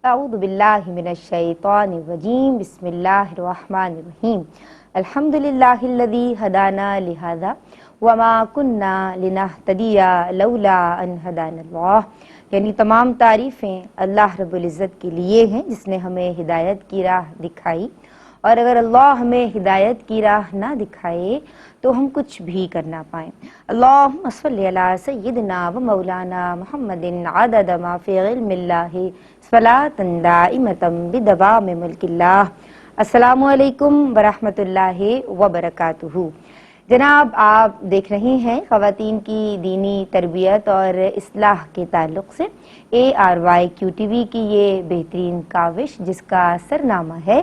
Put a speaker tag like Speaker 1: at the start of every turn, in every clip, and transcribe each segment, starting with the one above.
Speaker 1: اعوذ باللہ من الشیطان الرجیم بسم اللہ الرحمن الرحیم الحمد للہ الذی ہدانا لہذا وما کننا لنہتدی لولا ان ہدانا اللہ. یعنی تمام تعریفیں اللہ رب العزت کے لیے ہیں جس نے ہمیں ہدایت کی راہ دکھائی، اور اگر اللہ ہمیں ہدایت کی راہ نہ دکھائے تو ہم کچھ بھی کر نہ پائیں. اللہم صلی علی سیدنا و مولانا محمد عدد ما فی علم اللہ صلاۃ دائمۃ بدوام ملک اللہ. السلام علیکم ورحمۃ اللہ وبرکاتہ. جناب، آپ دیکھ رہے ہیں خواتین کی دینی تربیت اور اصلاح کے تعلق سے ARYQTV کی یہ بہترین کاوش جس کا سرنامہ ہے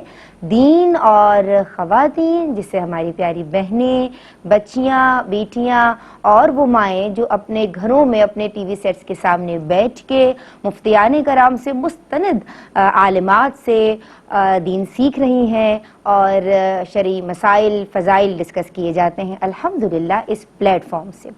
Speaker 1: دین اور خواتین، جس سے ہماری پیاری بہنیں، بچیاں، بیٹیاں اور وہ مائیں جو اپنے گھروں میں اپنے ٹی وی سیٹس کے سامنے بیٹھ کے مفتیان کرام سے مستند عالمات سے دین سیکھ رہی ہیں اور شرعی مسائل فضائل ڈسکس کیے جاتے ہیں الحمدللہ اس پلیٹ فارم سے.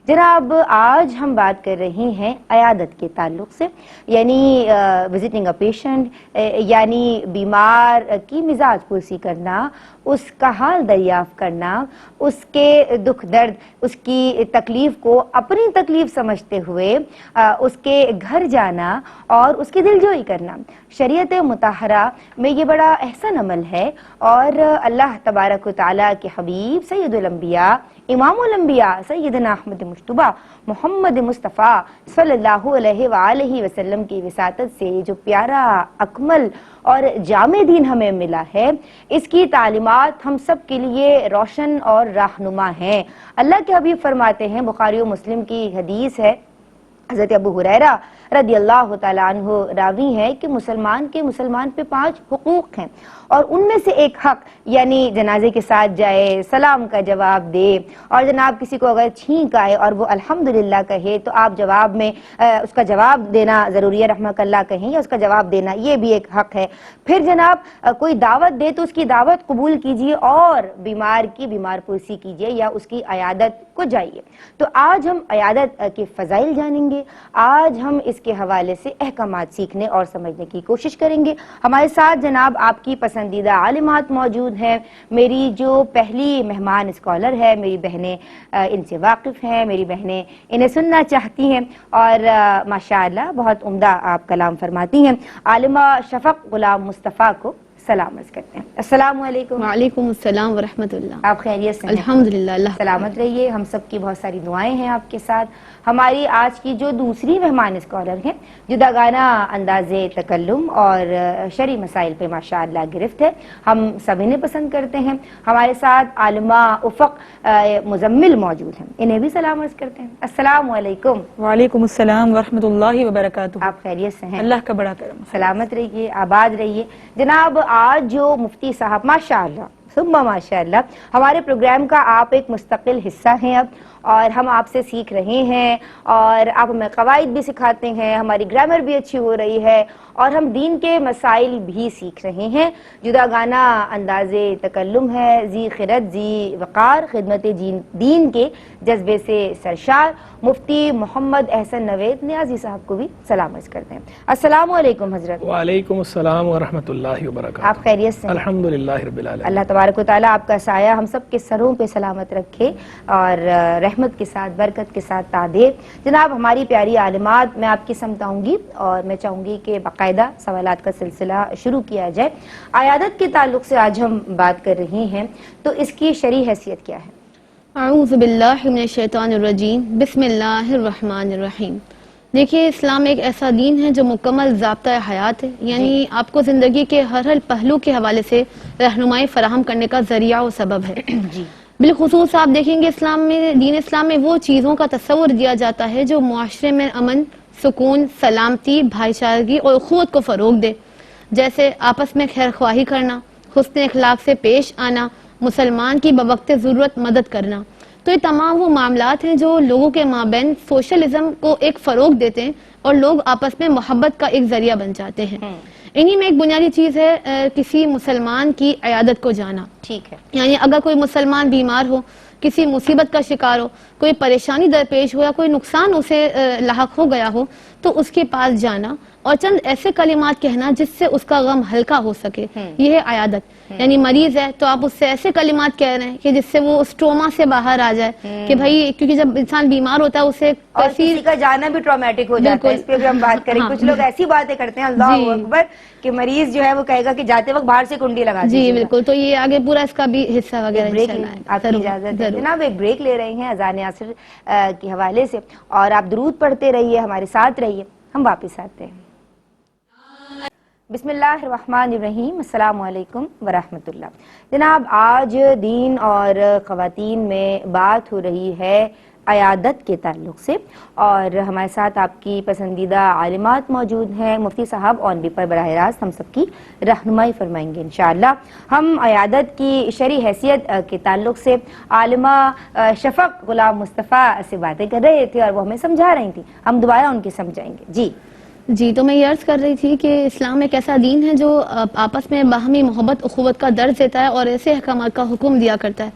Speaker 1: جناب، آج ہم بات کر رہے ہیں عیادت کے تعلق سے، یعنی وزٹنگ اے پیشنٹ، یعنی بیمار کی مزاج پرسی کرنا، اس کا حال دریافت کرنا، اس کے دکھ درد، اس کی تکلیف کو اپنی تکلیف سمجھتے ہوئے اس کے گھر جانا اور اس کی دلجوئی کرنا. شریعت مطہرہ میں یہ بڑا احسن عمل ہے، اور اللہ تبارک و تعالیٰ کے حبیب سید الانبیاء امام الانبیاء سیدنا احمد مجتبیٰ محمد مصطفیٰ صلی اللہ علیہ وآلہ وسلم کی وساطت سے جو پیارا اکمل اور جامع دین ہمیں ملا ہے، اس کی تعلیمات ہم سب کے لیے روشن اور رہنما ہیں. اللہ کے حبیب فرماتے ہیں، بخاری و مسلم کی حدیث ہے، حضرت ابو ہریرہ رضی اللہ تعالیٰ عنہ راوی ہے کہ مسلمان پہ 5 حقوق ہیں، اور ان میں سے ایک حق یعنی جنازے کے ساتھ جائے، سلام کا جواب دے، اور جناب کسی کو اگر چھینک آئے اور وہ الحمدللہ کہے تو آپ جواب میں اس کا جواب دینا ضروری ہے، رحمک اللہ کہیں یا اس کا جواب دینا، یہ بھی ایک حق ہے. پھر جناب کوئی دعوت دے تو اس کی دعوت قبول کیجیے اور بیمار کی بیمار پرسی کیجیے یا اس کی عیادت کو جائیے. تو آج ہم عیادت کے فضائل جانیں گے، آج ہم اس کے حوالے سے احکامات سیکھنے اور سمجھنے کی کوشش کریں گے. ہمارے ساتھ جناب آپ کی پسندیدہ عالمات موجود ہیں. میری جو پہلی مہمان اسکالر ہے، میری بہنیں ان سے واقف ہیں، میری بہنیں انہیں سننا چاہتی ہیں اور ماشاءاللہ بہت عمدہ آپ کلام فرماتی ہیں. عالمہ شفق غلام مصطفیٰ کو سلام عرض کرتے ہیں. السلام علیکم.
Speaker 2: وعلیکم السلام ورحمۃ اللہ.
Speaker 1: آپ خیریت سے ہیں؟
Speaker 2: الحمدللہ، اللہ
Speaker 1: سلامت رہیے. ہم سب کی بہت ساری دعائیں ہیں آپ کے ساتھ. ہماری آج کی جو دوسری مہمان اسکالر ہیں، جداگانہ انداز تکلم اور شرعی مسائل پہ ماشاءاللہ گرفت ہے، ہم سب انہیں پسند کرتے ہیں. ہمارے ساتھ عالمہ افق مزمل موجود ہیں، انہیں بھی سلام عرض کرتے ہیں. السلام علیکم.
Speaker 3: وعلیکم السلام ورحمۃ اللہ وبرکاتہ.
Speaker 1: آپ خیریت سے ہیں؟
Speaker 3: اللہ کا بڑا کرم.
Speaker 1: سلامت رہیے، آباد رہیے. جناب، آج جو مفتی صاحب ماشاءاللہ ثم ماشاءاللہ ہمارے پروگرام کا آپ ایک مستقل حصہ ہیں اب، اور ہم آپ سے سیکھ رہے ہیں اور آپ ہمیں قواعد بھی سکھاتے ہیں، ہماری گرامر بھی اچھی ہو رہی ہے اور ہم دین کے مسائل بھی سیکھ رہے ہیں. جداگانہ انداز تکلم ہے، ذی خرد ذی وقار، خدمت دین کے جذبے سے سرشار مفتی محمد احسن نوید نیازی صاحب کو بھی سلام عرض کرتے ہیں. السلام علیکم حضرت.
Speaker 4: وعلیکم السلام ورحمۃ اللہ وبرکاتہ.
Speaker 1: آپ خیریت سے ہیں؟
Speaker 4: الحمدللہ رب العالمین.
Speaker 1: اللہ تبارک و تعالیٰ آپ کا سایہ ہم سب کے سروں پہ سلامت رکھے اور رحمت کے ساتھ برکت کے ساتھ تعدے. جناب، ہماری پیاری عالمات، میں آپ کی سمت آؤں گی اور میں چاہوں گی کہ باقاعدہ سوالات کا سلسلہ شروع کیا جائے. عیادت کے تعلق سے آج ہم بات کر رہے ہیں، تو اس کی شرعی حیثیت کیا ہے؟
Speaker 2: اعوذ باللہ من الشیطان الرجیم، بسم اللہ الرحمن الرحیم. دیکھیے، اسلام ایک ایسا دین ہے جو مکمل ضابطہ حیات ہے، یعنی آپ کو زندگی کے ہر پہلو کے حوالے سے رہنمائی فراہم کرنے کا ذریعہ و سبب ہے.
Speaker 1: جی.
Speaker 2: بالخصوص آپ دیکھیں گے دین اسلام میں وہ چیزوں کا تصور دیا جاتا ہے جو معاشرے میں امن، سکون، سلامتی، بھائی چارگی اور اخوت کو فروغ دے، جیسے آپس میں خیر خواہی کرنا، حسن اخلاق سے پیش آنا، مسلمان کی بوقت ضرورت مدد کرنا. تو یہ تمام وہ معاملات ہیں جو لوگوں کے مابین سوشلزم کو ایک فروغ دیتے ہیں اور لوگ آپس میں محبت کا ایک ذریعہ بن جاتے ہیں. انہی میں ایک بنیادی چیز ہے کسی مسلمان کی عیادت کو جانا.
Speaker 1: ٹھیک ہے.
Speaker 2: یعنی اگر کوئی مسلمان بیمار ہو، کسی مصیبت کا شکار ہو، کوئی پریشانی درپیش ہو یا کوئی نقصان اسے لاحق ہو گیا ہو، تو اس کے پاس جانا اور چند ایسے کلمات کہنا جس سے اس کا غم ہلکا ہو سکے، یہ ہے عیادت. یعنی مریض ہے تو آپ اس سے ایسے کلمات کہہ رہے ہیں کہ جس سے وہ اس ٹروما سے باہر آ جائے کہ بھائی، کیونکہ جب انسان بیمار ہوتا ہے اسے
Speaker 1: اور کسی کا جانا بھی ٹرامیٹک ہو جاتا ہے. اس پہ بھی ہم بات کریں. کچھ لوگ ایسی باتیں کرتے ہیں اللہ اکبر کہ مریض جو ہے وہ کہے گا کہ جاتے وقت باہر سے کنڈی لگا دیجیے.
Speaker 2: جی بالکل. تو یہ آگے پورا اس کا بھی حصہ وغیرہ
Speaker 1: بریک
Speaker 2: انشاءاللہ.
Speaker 1: آپ کی اجازت ہے جناب، ایک بریک لے رہے ہیں اذان عصر کے حوالے سے، اور آپ درود پڑھتے رہیے، ہمارے ساتھ رہیے. ہم واپس آتے ہیں. بسم اللہ الرحمن الرحیم. السلام علیکم ورحمۃ اللہ. جناب، آج دین اور خواتین میں بات ہو رہی ہے عیادت کے تعلق سے، اور ہمارے ساتھ آپ کی پسندیدہ عالمات موجود ہیں. مفتی صاحب آن بھی پر براہ راست ہم سب کی رہنمائی فرمائیں گے انشاءاللہ. ہم عیادت کی شرعی حیثیت کے تعلق سے عالمہ شفق غلام مصطفیٰ سے باتیں کر رہے تھے، اور وہ ہمیں سمجھا رہی تھیں. ہم دوبارہ ان کی سمجھائیں گے.
Speaker 2: جی تو میں یہ عرض کر رہی تھی کہ اسلام ایک ایسا دین ہے جو آپس میں باہمی محبت اخوت کا درس دیتا ہے اور ایسے احکامات کا حکم دیا کرتا ہے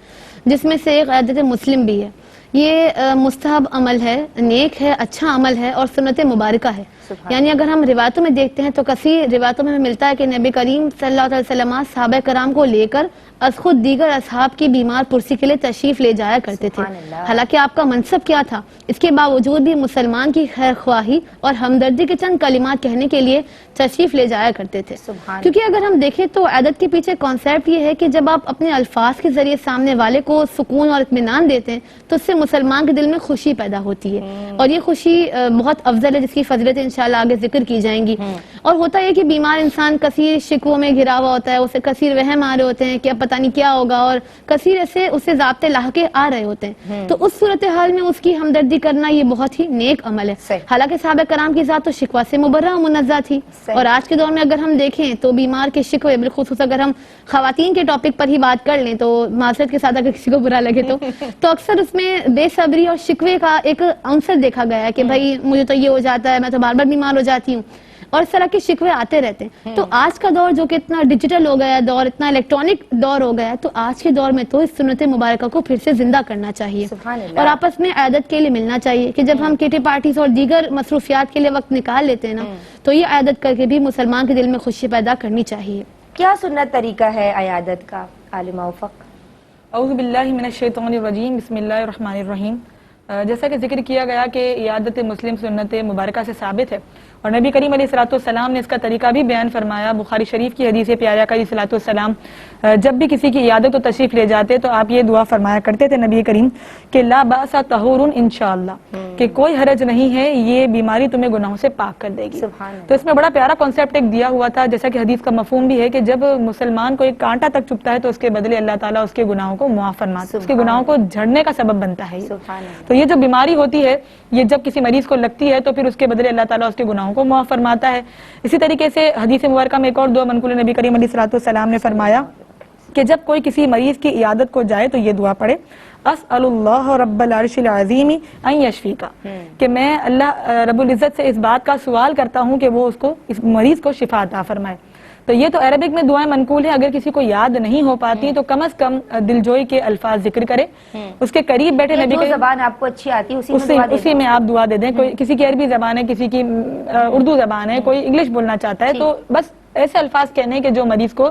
Speaker 2: جس میں سے ایک عیادت مسلم بھی ہے. یہ مستحب عمل ہے، نیک ہے، اچھا عمل ہے اور سنت مبارکہ ہے. یعنی اگر ہم روایتوں میں دیکھتے ہیں تو کثیر روایتوں میں ہمیں ملتا ہے کہ نبی کریم صلی اللہ علیہ وسلم صحابہ کرام کو لے کر از خود دیگر اصحاب کی بیمار پرسی کے لیے تشریف لے جایا کرتے تھے. حالانکہ آپ کا منصب کیا تھا، اس کے باوجود بھی مسلمان کی خیر خواہی اور ہمدردی کے چند کلمات کہنے کے لیے تشریف لے جایا کرتے تھے. کیونکہ اگر ہم دیکھیں تو عیادت کے پیچھے کانسیپٹ یہ ہے کہ جب آپ اپنے الفاظ کے ذریعے سامنے والے کو سکون اور اطمینان دیتے ہیں تو اس سے مسلمان کے دل میں خوشی پیدا ہوتی ہے، اور یہ خوشی بہت افضل ہے، جس کی فضیلت انشاءاللہ آگے ذکر کی جائیں گی. اور ہوتا ہے کہ بیمار انسان کثیر شکووں میں گھرا ہوا ہوتا ہے، اسے کثیر وہم آ رہے ہوتے ہیں کہ اب پتہ نہیں کیا ہوگا، اور کثیر ایسے اسے ضابطے لاحقے آ رہے ہوتے ہیں. تو اس صورتحال میں اس کی ہمدردی کرنا یہ بہت ہی نیک عمل ہے. حالانکہ صحابہ کرام کی ذات تو شکوہ سے مبرہ و منزہ تھی، اور آج کے دور میں اگر ہم دیکھیں تو بیمار کے شکوے، بالخصوص اگر ہم خواتین کے ٹاپک پر ہی بات کر لیں تو معذرت کے ساتھ اگر کسی کو برا لگے تو اکثر اس میں بے صبری اور شکوے کا ایک عنصر دیکھا گیا ہے کہ بھائی مجھے تو یہ ہو جاتا ہے، میں تو بار بار بیمار ہو جاتی ہوں، اور اس طرح کے شکوے آتے رہتے ہیں. تو آج کا دور جو کہ اتنا ڈیجیٹل ہو گیا ہے دور، اتنا الیکٹرانک دور ہو گیا ہے، تو آج کے دور میں تو اس سنت مبارکہ کو پھر سے زندہ کرنا چاہیے اور آپس میں عیادت کے لیے ملنا چاہیے. کہ جب ہم کٹی پارٹیز اور دیگر مصروفیات کے لیے وقت نکال لیتے ہیں نا، تو یہ عیادت کر کے بھی مسلمان کے دل میں خوشی پیدا کرنی چاہیے.
Speaker 1: کیا سنت طریقہ ہے عیادت کا عالمہ افق؟
Speaker 3: اعوذ باللہ من الشیطان الرجیم. بسم اللہ الرحمن الرحیم. جیسا کہ ذکر کیا گیا کہ عیادت مسلم سنت مبارکہ سے ثابت ہے، اور نبی کریم علیہ الصلوۃ والسلام نے اس کا طریقہ بھی بیان فرمایا. بخاری شریف کی حدیث ہے، پیارے آقا علیہ الصلوۃ والسلام جب بھی کسی کی عیادت و تشریف لے جاتے تو آپ یہ دعا فرمایا کرتے تھے نبی کریم کہ لا باس طہور انشاءاللہ، کہ کوئی حرج نہیں ہے، یہ بیماری تمہیں گناہوں سے پاک کر دے گی. تو اس میں بڑا پیارا کانسیپٹ ایک دیا ہوا تھا، جیسا کہ حدیث کا مفہوم بھی ہے کہ جب مسلمان کو ایک کانٹا تک چبھتا ہے تو اس کے بدلے اللہ تعالیٰ اس کے گناہوں کو معاف فرماتا ہے، اس کے گناہوں کو جھڑنے کا سبب بنتا ہے. تو یہ جو بیماری ہوتی ہے یہ جب کسی مریض کو لگتی ہے تو پھر اس کے بدلے اللہ تعالیٰ اس کے گناہوں کو معاف فرماتا ہے. اسی طریقے سے حدیث مبارکہ میں ایک اور دعا منقول نبی کریم علیہ الصلوۃ والسلام نے فرمایا کہ جب کوئی کسی مریض کی عیادت کو جائے تو یہ دعا پڑھے، اسأل اللہ رب العرش العظیم ان یشفیک، کہ میں اللہ رب العزت سے اس بات کا سوال کرتا ہوں کہ وہ اس مریض کو شفا عطا فرمائے. تو یہ تو عربک میں دعائیں منقول ہیں، اگر کسی کو یاد نہیں ہو پاتی تو کم از کم دلجوئی کے الفاظ ذکر کرے. اس کے قریب بیٹھے نبی کے
Speaker 1: زبان آپ کو اچھی آتی ہے
Speaker 3: اسی میں آپ دعا دے دیں. کوئی کسی کی عربی زبان ہے، کسی کی اردو زبان ہے، کوئی انگلش بولنا چاہتا ہے تو بس ایسے الفاظ کہنے کہ جو مریض کو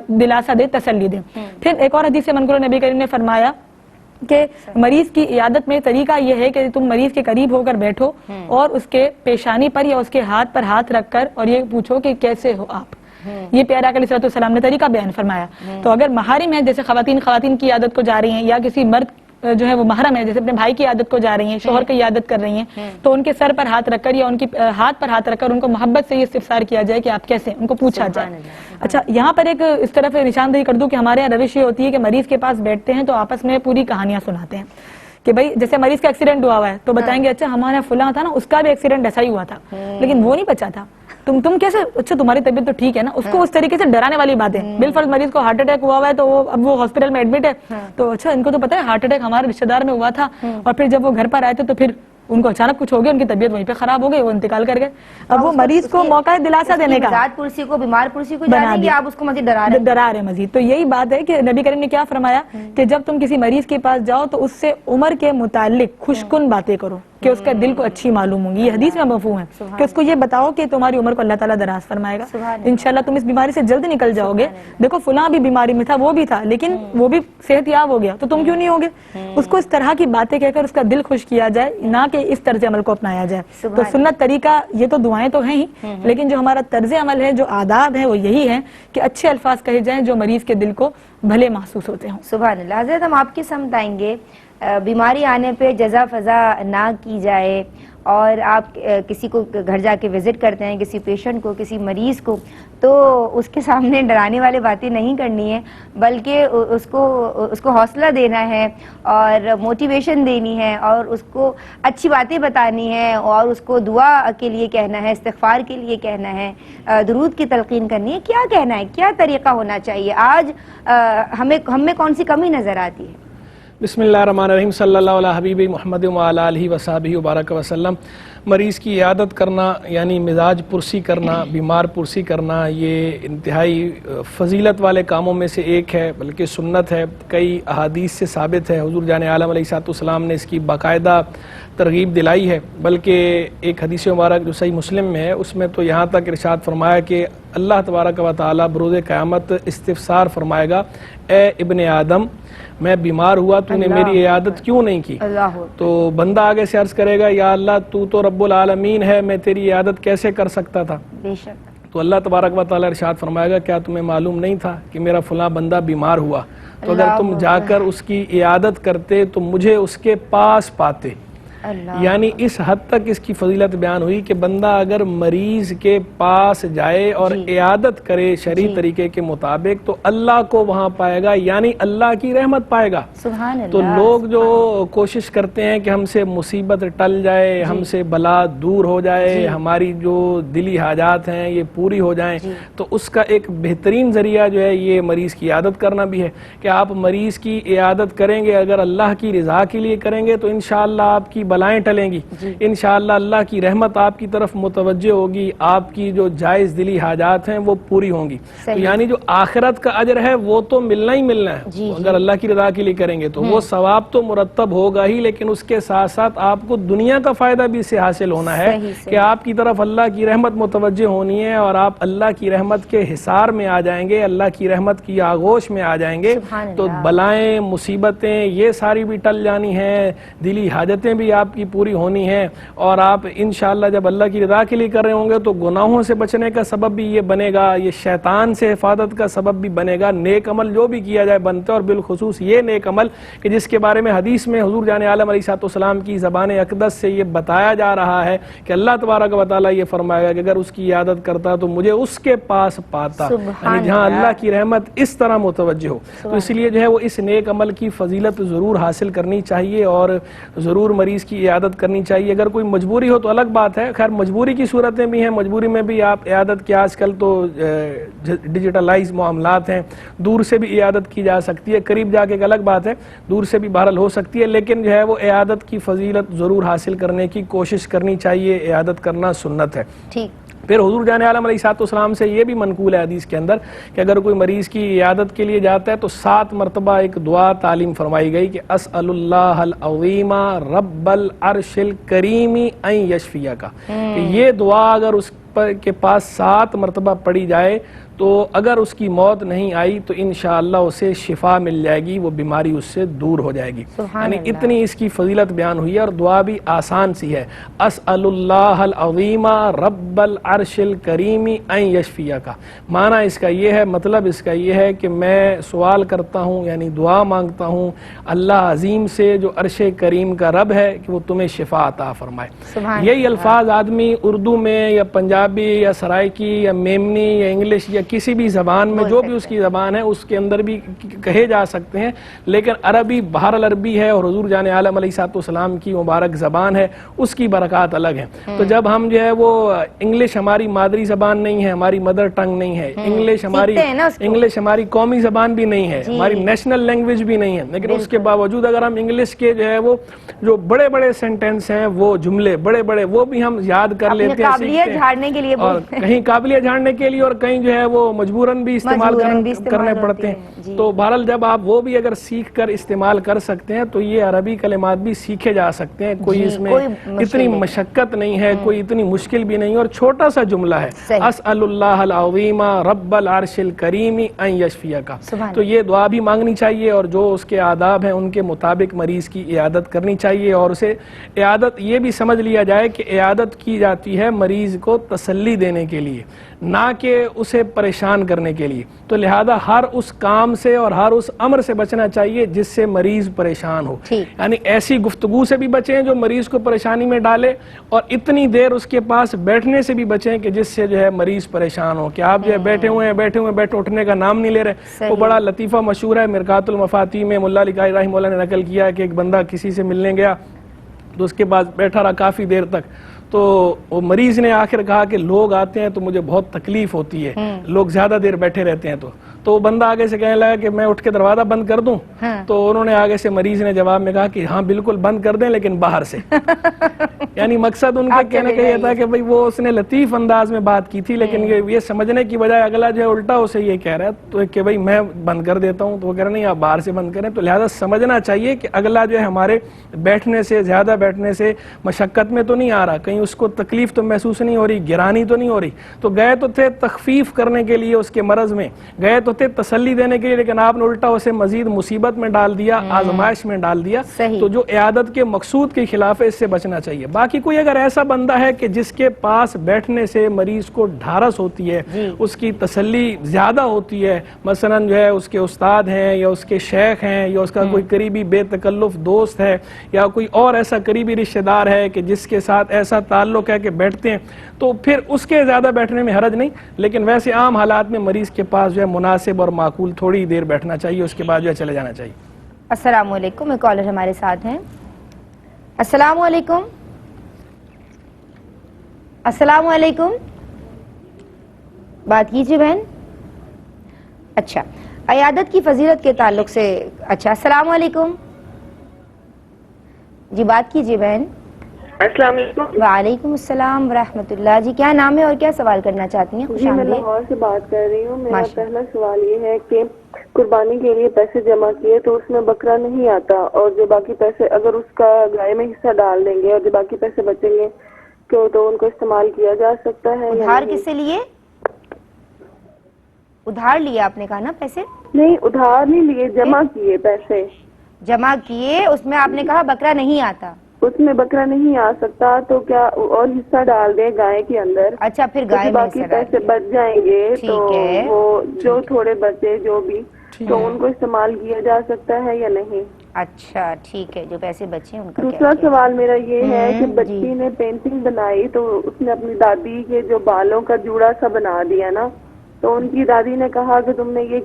Speaker 3: دلاسا دے، تسلی دے. پھر ایک اور حدیث منقول نبی کریم نے فرمایا کہ مریض کی عیادت میں طریقہ یہ ہے کہ تم مریض کے قریب ہو کر بیٹھو اور اس کے پیشانی پر یا اس کے ہاتھ پر ہاتھ رکھ کر اور یہ پوچھو کہ کیسے ہو آپ. یہ پیارے آقا علیہ الصلوۃ والسلام نے طریقہ بیان فرمایا. تو اگر محارم ہے، جیسے خواتین کی عادت کو جا رہی ہیں، یا کسی مرد جو ہے وہ محرم ہے، جیسے اپنے بھائی کی عادت کو جا رہی ہیں، شوہر کی عادت کر رہی ہیں، تو ان کے سر پر ہاتھ رکھ کر یا ان کی ہاتھ پر ہاتھ رکھ کر ان کو محبت سے یہ استفسار کیا جائے کہ آپ کیسے، ان کو پوچھا جائے. اچھا، یہاں پر ایک اس طرف نشاندہی کر دوں کہ ہمارے یہاں روش یہ ہوتی ہے کہ مریض کے پاس بیٹھتے ہیں تو آپس میں پوری کہانیاں سناتے ہیں کہ بھائی جیسے مریض کا ایکسیڈنٹ ہوا ہے تو بتائیں گے اچھا ہمارے فلاں تھا نا، اس کا بھی ایکسیڈنٹ ایسا ہی ہوا تھا لیکن وہ نہیں بچا تھا، تم کیسے، اچھا تمہاری طبیعت تو ٹھیک ہے نا. اس کو اس طریقے سے ڈرانے والی باتیں. بالفرض مریض کو ہارٹ اٹیک ہوا ہے تو اب وہ ہاسپٹل میں ایڈمٹ ہے تو اچھا ان کو تو پتا ہے ہارٹ اٹیک ہمارے رشتہ دار میں ہوا تھا، اور پھر جب وہ گھر پر آئے تھے تو پھر ان کو اچانک کچھ ہو گیا، ان کی طبیعت وہیں پہ خراب ہو گئی، وہ انتقال کر گئے. اب وہ مریض کو موقع دلاسا دینے کا،
Speaker 1: ذات پرسی کو، بیمار پرسی کو جانے گے، آپ اس کو مزید ڈرا
Speaker 3: رہے مزید. تو یہی بات ہے کہ نبی کریم نے کیا فرمایا کہ جب تم کسی مریض کے پاس جاؤ تو اس سے عمر کے متعلق خوشکن باتیں کرو. کہ اس کا دل کو اچھی معلوم ہوں گی. یہ حدیث میں مفہوم ہے کہ اس کو یہ بتاؤ کہ تمہاری عمر کو اللہ تعالیٰ دراز فرمائے گا, انشاءاللہ تم اس بیماری سے جلد نکل جاؤ گے. دیکھو فلاں بھی بیماری میں تھا, وہ بھی تھا, لیکن وہ بھی صحت یاب ہو گیا, تو تم کیوں نہیں ہوگے؟ اس کو اس طرح کی باتیں کہہ کر اس کا دل خوش کیا جائے, نہ کہ اس طرز عمل کو اپنایا جائے. تو سنت طریقہ یہ تو دعائیں تو ہیں ہی, لیکن جو ہمارا طرز عمل ہے, جو آداب ہیں, وہ یہی ہے کہ اچھے الفاظ کہے جائیں جو مریض کے دل کو بھلے محسوس ہوتے ہوں.
Speaker 1: سبحان اللہ. حضرت ہم آپ کی سمت آئیں گے, بیماری آنے پہ جزا فضا نہ کی جائے, اور آپ کسی کو گھر جا کے وزٹ کرتے ہیں, کسی پیشنٹ کو, کسی مریض کو, تو اس کے سامنے ڈرانے والی باتیں نہیں کرنی ہے, بلکہ اس کو حوصلہ دینا ہے اور موٹیویشن دینی ہے, اور اس کو اچھی باتیں بتانی ہیں, اور اس کو دعا کے لیے کہنا ہے, استغفار کے لیے کہنا ہے, درود کی تلقین کرنی ہے. کیا کہنا ہے, کیا طریقہ ہونا چاہیے؟ آج ہم میں کون سی کمی نظر آتی ہے؟
Speaker 4: بسم اللہ الرحمن الرحیم. صلی اللہ علیہ حبیب محمد وعلی آلہ وصحبہ وبارک وسلم. مریض کی عیادت کرنا یعنی مزاج پرسی کرنا, بیمار پرسی کرنا, یہ انتہائی فضیلت والے کاموں میں سے ایک ہے, بلکہ سنت ہے. کئی احادیث سے ثابت ہے, حضور جان عالم علیہ الصلوۃ والسلام نے اس کی باقاعدہ ترغیب دلائی ہے. بلکہ ایک حدیث مبارک جو صحیح مسلم میں ہے, اس میں تو یہاں تک ارشاد فرمایا کہ اللہ تبارک و تعالیٰ بروز قیامت استفسار فرمائے گا, اے ابن آدم, میں بیمار ہوا, تو نے میری عیادت کیوں نہیں کی؟ تو بندہ آگے سے عرض کرے گا, یا اللہ تو رب العالمین ہے, میں تیری عیادت کیسے کر سکتا تھا؟
Speaker 1: بے شک.
Speaker 4: تو اللہ تبارک و تعالیٰ ارشاد فرمائے گا, کیا تمہیں معلوم نہیں تھا کہ میرا فلاں بندہ بیمار ہوا, تو اگر تم جا کر اس کی عیادت کرتے تو مجھے اس کے پاس پاتے. یعنی اس حد تک اس کی فضیلت بیان ہوئی کہ بندہ اگر مریض کے پاس جائے اور عیادت کرے شرعی طریقے کے مطابق تو اللہ کو وہاں پائے گا, یعنی اللہ کی رحمت پائے گا.
Speaker 1: سبحان اللہ.
Speaker 4: تو لوگ جو کوشش کرتے ہیں کہ ہم سے مصیبت ٹل جائے, ہم سے بلا دور ہو جائے, ہماری جو دلی حاجات ہیں یہ پوری ہو جائیں, تو اس کا ایک بہترین ذریعہ جو ہے یہ مریض کی عیادت کرنا بھی ہے. کہ آپ مریض کی عیادت کریں گے, اگر اللہ کی رضا کے لیے کریں گے تو انشاءاللہ آپ کی بلائیں ٹلیں گی, انشاءاللہ اللہ کی رحمت آپ کی طرف متوجہ ہوگی, آپ کی جو جائز دلی حاجات ہیں وہ پوری ہوں گی. تو یعنی جو آخرت کا اجر ہے وہ تو ملنا ہی ملنا ہے. اگر اللہ کی رضا کے لیے کریں گے تو وہ ثواب تو مرتب ہوگا ہی, لیکن اس کے ساتھ ساتھ آپ کو دنیا کا فائدہ بھی اس سے حاصل ہونا ہے کہ آپ کی طرف اللہ کی رحمت متوجہ ہونی ہے, اور آپ اللہ کی رحمت کے حصار میں آ جائیں گے, اللہ کی رحمت کی آغوش میں آ جائیں گے. تو بلائیں, مصیبتیں یہ ساری بھی ٹل جانی ہیں, دلی حاجتیں بھی آپ کی پوری ہونی ہے, اور آپ انشاءاللہ جب اللہ کی رضا کے لیے کر رہے ہوں گے تو گناہوں سے بچنے کا سبب بھی یہ بنے گا, یہ شیطان سے حفاظت کا سبب بھی بنے گا. نیک عمل جو بھی کیا جائے بنتے, اور بالخصوص یہ نیک عمل کہ جس کے بارے میں حدیث میں حضور جان عالم علیہ الصلوۃ والسلام کی زبان اقدس سے یہ بتایا جا رہا ہے کہ اللہ تبارک و تعالیٰ یہ فرمائے گا کہ اگر اس کی عیادت کرتا تو مجھے اس کے پاس پاتا. یعنی جہاں اللہ کی رحمت اس طرح متوجہ ہو, تو اس لیے جو ہے وہ اس نیک عمل کی فضیلت ضرور حاصل کرنی چاہیے, اور ضرور مریض کی عیادت کرنی چاہیے. اگر کوئی مجبوری ہو تو الگ بات ہے, خیر مجبوری کی صورتیں بھی ہیں, مجبوری میں بھی آپ عیادت کی, آج کل تو ڈیجیٹلائز معاملات ہیں, دور سے بھی عیادت کی جا سکتی ہے, قریب جا کے ایک الگ بات ہے, دور سے بھی بہرحال ہو سکتی ہے, لیکن جو ہے وہ عیادت کی فضیلت ضرور حاصل کرنے کی کوشش کرنی چاہیے. عیادت کرنا سنت ہے. پھر حضور جان عالم علیہ الصلوۃ والسلام سے یہ بھی منقول ہے حدیث کے اندر کہ اگر کوئی مریض کی عیادت کے لیے جاتا ہے تو 7 مرتبہ ایک دعا تعلیم فرمائی گئی کہ اسأل اللہ العظیم رب العرش الکریم ان یشفیک. یہ دعا اگر اس کے پاس 7 مرتبہ پڑھی جائے تو اگر اس کی موت نہیں آئی تو انشاءاللہ اسے شفا مل جائے گی, وہ بیماری اس سے دور ہو جائے گی. یعنی اتنی اس کی فضیلت بیان ہوئی ہے, اور دعا بھی آسان سی ہے, اسأل اللہ العظیم رب العرش الکریم ان یشفیک. معنی اس کا یہ ہے, مطلب اس کا یہ ہے کہ میں سوال کرتا ہوں, یعنی دعا مانگتا ہوں اللہ عظیم سے جو عرش کریم کا رب ہے کہ وہ تمہیں شفا عطا فرمائے. یہی الفاظ آدمی اردو میں یا پنجابی یا سرائکی یا میمنی یا انگلش یا کسی بھی زبان میں جو بھی اس کی زبان ہے اس کے اندر بھی کہے جا سکتے ہیں, لیکن عربی بہرحال عربی ہے, اور حضور جان عالم علیہ الصلوۃ والسلام کی مبارک زبان ہے, اس کی برکات الگ ہیں. تو جب ہم جو ہے وہ انگلش ہماری مادری زبان نہیں ہے, ہماری مدر ٹنگ نہیں ہے, انگلش ہماری قومی زبان بھی نہیں ہے, ہماری نیشنل لینگویج بھی نہیں ہے, لیکن اس کے باوجود اگر ہم انگلش کے جو ہے وہ جو بڑے بڑے سینٹینس ہیں, وہ جملے بڑے بڑے, وہ بھی ہم یاد کر لیتے ہیں,
Speaker 1: قابلیت جھاڑنے کے لیے
Speaker 4: اور کہیں قابلیت جاننے کے لیے، اور کہیں جو ہے وہ مجبوراً بھی استعمال کرنے پڑتے ہیں. تو بہرحال جب آپ وہ بھی اگر سیکھ کر استعمال کر سکتے ہیں تو یہ عربی کلمات بھی سیکھے جا سکتے ہیں. کوئی اس میں اتنی مشقت نہیں ہے، کوئی اتنی مشکل بھی نہیں، اور چھوٹا سا جملہ ہے، اسأل اللہ العظیم رب العرش الکریم ان یشفیک. تو یہ دعا بھی مانگنی چاہیے، اور جو اس کے آداب ہیں ان کے مطابق مریض کی عیادت کرنی چاہیے. اور اسے عیادت یہ بھی سمجھ لیا جائے کہ عیادت کی جاتی ہے مریض کو تسلی دینے کے لیے، نہ کہ اسے پریشان کرنے کے لیے. تو لہذا ہر اس کام سے اور ہر اس امر سے بچنا چاہیے جس سے مریض پریشان ہو. یعنی ایسی گفتگو سے بھی بچیں جو مریض کو پریشانی میں ڈالے، اور اتنی دیر اس کے پاس بیٹھنے سے بھی بچیں کہ جس سے جو ہے مریض پریشان ہو، کہ آپ جو ہے بیٹھے ہوئے بیٹھے اٹھنے کا نام نہیں لے رہے. وہ بڑا لطیفہ مشہور ہے، مرقات المفاتیح میں ملا علی قاری رحمہ اللہ نے نقل کیا کہ ایک بندہ کسی سے ملنے گیا تو اس کے پاس بیٹھا رہا کافی دیر تک. تو وہ مریض نے آخر کہا کہ لوگ آتے ہیں تو مجھے بہت تکلیف ہوتی ہے، لوگ زیادہ دیر بیٹھے رہتے ہیں. تو وہ بندہ آگے سے کہنے لگا کہ میں اٹھ کے دروازہ بند کر دوں. تو انہوں نے آگے سے مریض نے جواب میں کہا کہ ہاں بالکل بند کر دیں، لیکن باہر سے. یعنی مقصد ان کا کہنے کا یہ تھا کہ بھئی وہ اس نے لطیف انداز میں بات کی تھی، لیکن یہ سمجھنے کی بجائے اگلا جو ہے الٹا اسے یہ کہہ رہا ہے تو کہ بھئی میں بند کر دیتا ہوں. تو وہ کہہ رہے نہیں آپ باہر سے بند کریں. تو لہٰذا سمجھنا چاہیے کہ اگلا جو ہے ہمارے بیٹھنے سے، زیادہ بیٹھنے سے مشقت میں تو نہیں آ رہا، کہیں اس کو تکلیف تو محسوس نہیں ہو رہی، گرانی تو نہیں ہو رہی. تو گئے تو تھے تخفیف کرنے کے لیے اس کے مرض میں، گئے تو تھے تسلی دینے کے لیے، لیکن آپ نے الٹا اسے مزید مصیبت میں ڈال دیا، آزمائش میں ڈال دیا. تو جو عیادت کے مقصود کے خلاف ہے اس سے بچنا چاہیے. باقی کوئی اگر ایسا بندہ ہے کہ جس کے پاس بیٹھنے سے مریض کو ڈھارس ہوتی ہے، اس کی تسلی زیادہ ہوتی ہے، مثلا جو ہے اس کے استاد ہیں یا اس کے شیخ ہیں یا اس کا کوئی قریبی بے تکلف دوست ہے یا کوئی اور ایسا قریبی رشتہ دار ہے کہ جس کے ساتھ ایسا تعلق ہے کہ بیٹھتے ہیں، تو پھر اس کے زیادہ بیٹھنے میں حرج نہیں. لیکن ویسے عام حالات میں مریض کے پاس جو ہے مناسب اور معقول تھوڑی دیر بیٹھنا چاہیے، اس کے بعد جو ہے چلے جانا چاہیے.
Speaker 1: السلام علیکم، ایک کالر ہمارے ساتھ ہیں. السلام علیکم. السلام علیکم، بات کیجیے بہن. اچھا، عیادت کی فضیلت کے تعلق سے. اچھا، السلام علیکم جی، بات کیجیے بہن.
Speaker 5: السلام علیکم.
Speaker 1: وعلیکم السلام ورحمۃ اللہ. جی کیا نام ہے اور کیا سوال کرنا چاہتی ہیں؟ خوش
Speaker 5: جی میں
Speaker 1: آمدید.
Speaker 5: لاہور سے بات کر رہی ہوں. میرا پہلا سوال یہ ہے کہ قربانی کے لیے پیسے جمع کیے تو اس میں بکرا نہیں آتا، اور جو باقی پیسے اگر اس کا گائے میں حصہ ڈال دیں گے اور جو باقی پیسے بچیں گے تو ان کو استعمال کیا جا سکتا ہے؟
Speaker 1: ادھار کس سے لیے؟ ادھار لیے آپ نے کہا نا پیسے؟
Speaker 5: نہیں، ادھار نہیں لیے، جمع کیے پیسے.
Speaker 1: جمع کیے، اس میں آپ نے کہا بکرا نہیں آتا.
Speaker 5: اس میں بکرا نہیں آ سکتا تو کیا اور حصہ ڈال دیں گائے کے اندر؟
Speaker 1: اچھا، پھر گائے میں
Speaker 5: باقی پیسے بچ جائیں گے تو وہ جو تھوڑے بچے جو بھی تو ان کو استعمال کیا جا سکتا ہے یا نہیں؟
Speaker 1: اچھا ٹھیک ہے، جو پیسے بچے ان کا.
Speaker 5: دوسرا سوال میرا یہ ہے کہ بچی نے پینٹنگ بنائی تو اس نے اپنی دادی کے جو بالوں کا جوڑا سا بنا دیا نا، تو ان کی دادی نے کہا کہ تم نے یہ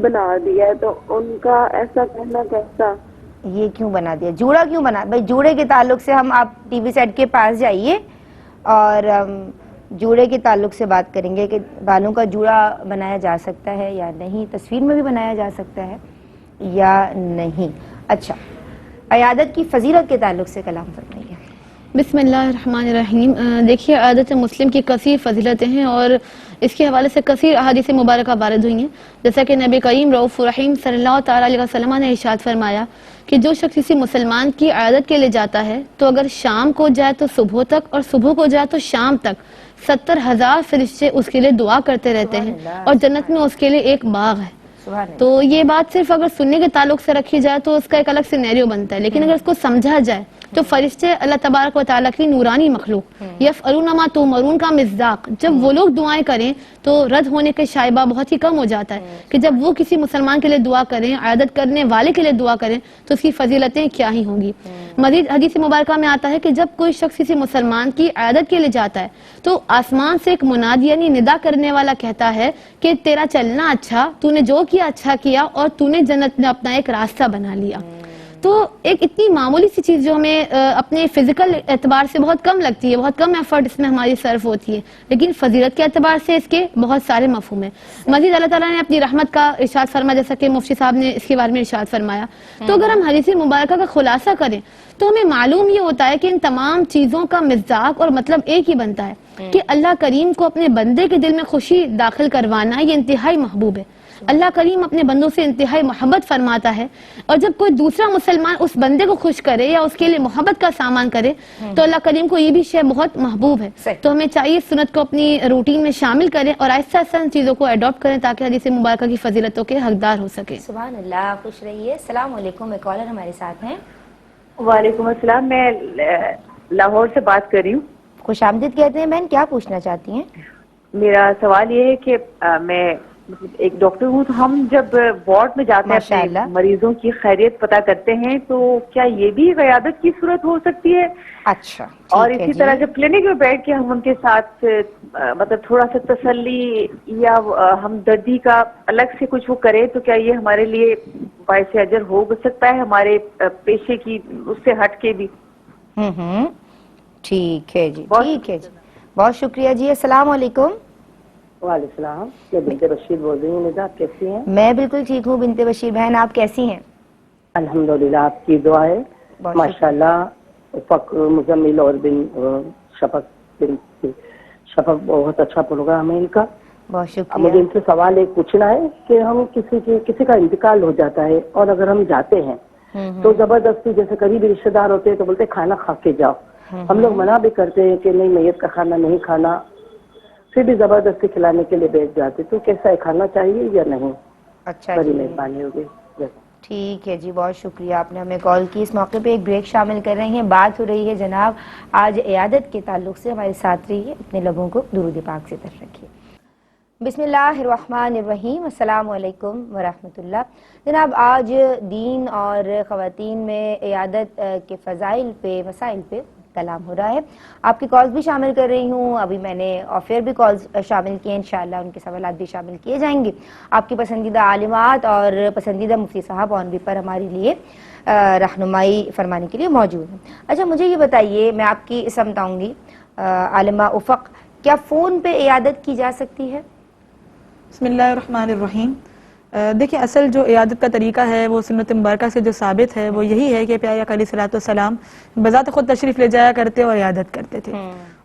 Speaker 5: بنا دیا ہے، تو ان کا ایسا کہنا کیسا؟
Speaker 1: یہ کیوں بنا دیا؟ جوڑا کیوں بنا؟ بھائی جوڑے کے تعلق سے ہم، آپ ٹی وی سیٹ کے پاس جائیے اور جوڑے کے تعلق سے بات کریں گے کہ بالوں کا جوڑا بنایا جا سکتا ہے یا نہیں، تصویر میں بھی بنایا جا سکتا ہے یا نہیں. اچھا، عیادت کی فضیلت کے تعلق سے کلام فرمائیے.
Speaker 2: بسم اللہ الرحمن الرحیم. دیکھیے، عیادت مسلم کی کثیر فضیلتیں ہیں اور اس کے حوالے سے کثیر احادیث مبارکہ وارد ہوئی ہیں. جیسا کہ نبی کریم رؤوف الرحیم صلی اللہ تعالیٰ علیہ وسلم نے ارشاد فرمایا کہ جو شخص کسی مسلمان کی عیادت کے لیے جاتا ہے تو اگر شام کو جائے تو صبح تک اور صبح کو جائے تو شام تک 70,000 فرشتے اس کے لیے دعا کرتے رہتے ہیں اور جنت میں اس کے لیے ایک باغ ہے. تو یہ بات صرف اگر سننے کے تعلق سے رکھی جائے تو اس کا ایک الگ سینیریو بنتا ہے، لیکن اگر اس کو سمجھا جائے تو فرشتے اللہ تبارک و تعالیٰ کی نورانی مخلوق یفعلون ما تؤمرون کا مصداق، جب وہ لوگ دعائیں کریں تو رد ہونے کے شائبہ بہت ہی کم ہو جاتا ہے کہ جب وہ کسی مسلمان کے لیے دعا کریں، عیادت کرنے والے کے لیے دعا کریں تو اس کی فضیلتیں کیا ہی ہوں گی. مزید حدیث مبارکہ میں آتا ہے کہ جب کوئی شخص کسی مسلمان کی عیادت کے لیے جاتا ہے تو آسمان سے ایک منادی یعنی ندا کرنے والا کہتا ہے کہ تیرا چلنا اچھا، تو نے جو کیا اچھا کیا اور تو نے جنت میں اپنا ایک راستہ بنا لیا. تو ایک اتنی معمولی سی چیز جو ہمیں اپنے فزیکل اعتبار سے بہت کم لگتی ہے، بہت کم ایفرٹ اس میں ہماری صرف ہوتی ہے، لیکن فضیلت کے اعتبار سے اس کے بہت سارے مفہوم ہیں. مزید اللہ تعالیٰ نے اپنی رحمت کا ارشاد فرمایا، جیسا کہ مفتی صاحب نے اس کے بارے میں ارشاد فرمایا. تو اگر ہم حدیث مبارکہ کا خلاصہ کریں تو ہمیں معلوم یہ ہوتا ہے کہ ان تمام چیزوں کا مصداق اور مطلب ایک ہی بنتا ہے. کہ اللہ کریم کو اپنے بندے کے دل میں خوشی داخل کروانا یہ انتہائی محبوب ہے. اللہ کریم اپنے بندوں سے انتہائی محبت فرماتا ہے, اور جب کوئی دوسرا مسلمان اس بندے کو خوش کرے یا اس کے لیے محبت کا سامان کرے تو اللہ کریم کو یہ بھی شے بہت محبوب ہے. تو ہمیں چاہیے اس سنت کو اپنی روٹین میں شامل کریں اور آہستہ آہستہ ان چیزوں کو اڈاپٹ کریں تاکہ حدیث مبارکہ کی فضیلتوں کے حقدار ہو سکے.
Speaker 1: سبحان اللہ, خوش رہیے. السلام علیکم, ایک کالر ہمارے ساتھ ہیں.
Speaker 6: وعلیکم السلام, میں لاہور سے بات کر رہی ہوں.
Speaker 1: خوش آمدید کہتے ہیں بہن, کیا پوچھنا چاہتی ہیں؟
Speaker 6: میرا سوال یہ ہے کہ میں ایک ڈاکٹر ہوں, تو ہم جب وارڈ میں جاتے ہیں اپنے مریضوں کی خیریت پتہ کرتے ہیں تو کیا یہ بھی قیادت کی صورت ہو سکتی ہے؟
Speaker 1: اچھا,
Speaker 6: اور اسی طرح جب کلینک میں بیٹھ کے ہم ان کے ساتھ مطلب تھوڑا سا تسلی یا ہمدردی کا الگ سے کچھ وہ کریں تو کیا یہ ہمارے لیے باعث اجر ہو سکتا ہے ہمارے پیشے کی اس سے ہٹ کے بھی؟
Speaker 1: ٹھیک ہے جی, ٹھیک ہے جی, بہت شکریہ جی. السلام علیکم.
Speaker 7: وعلیکم السلام, میں بنت بشیر بول رہی ہوں. نجات کیسی ہیں؟
Speaker 1: میں بالکل ٹھیک ہوں بنت بشیر بہن, آپ کیسی ہیں؟
Speaker 7: الحمدللہ, آپ کی دعا ہے. ماشاءاللہ, فقر مزمل اور بن شفق بہت اچھا پروگرام ہے ان کا.
Speaker 1: بہت شکریہ.
Speaker 7: مجھے ان سے سوال ایک پوچھنا ہے کہ ہم کسی کا انتقال ہو جاتا ہے اور اگر ہم جاتے ہیں تو زبردستی, جیسے قریبی رشتہ دار ہوتے ہیں تو بولتے کھانا کھا کے جاؤ, ہم لوگ منع بھی کرتے ہیں کہ نہیں میت کا کھانا نہیں کھانا, پھر بھی زبردستی کھلانے کے لیے بیٹھ جاتے, تو کیسا ہے, کھانا چاہیے یا نہیں؟
Speaker 1: اچھا,
Speaker 7: بڑی مہربانی ہوگی.
Speaker 1: ٹھیک ہے جی, بہت شکریہ, آپ نے ہمیں کال کی. اس موقع پہ ایک بریک شامل کر رہے ہیں. بات ہو رہی ہے جناب آج عیادت کے تعلق سے. ہمارے ساتھ رہیے, اپنے لبوں کو درود پاک سے تر رکھیے. بسم اللہ الرحمن الرحیم. السلام علیکم ورحمۃ اللہ. جناب آج دین اور خواتین میں عیادت کے فضائل پہ, مسائل پہ کلام ہو رہا ہے. آپ کی کالز بھی شامل کر رہی ہوں. ابھی میں نے آف ایئر بھی کالز شامل کیے, انشاءاللہ ان کے سوالات بھی شامل کیے جائیں گے. آپ کی پسندیدہ عالمات اور پسندیدہ مفتی صاحب آن بھی پر ہمارے لیے رہنمائی فرمانے کے لیے موجود ہیں. اچھا مجھے یہ بتائیے, میں آپ کی سمجھاؤں گی عالمہ افق, کیا فون پہ عیادت کی جا سکتی ہے؟
Speaker 3: بسم اللہ الرحمن الرحیم. دیکھیں, اصل جو عیادت کا طریقہ ہے وہ سنت مبارکہ سے جو ثابت ہے وہ یہی ہے کہ پیارے آقا علیہ الصلوۃ والسلام بذات خود تشریف لے جایا کرتے اور عیادت کرتے تھے.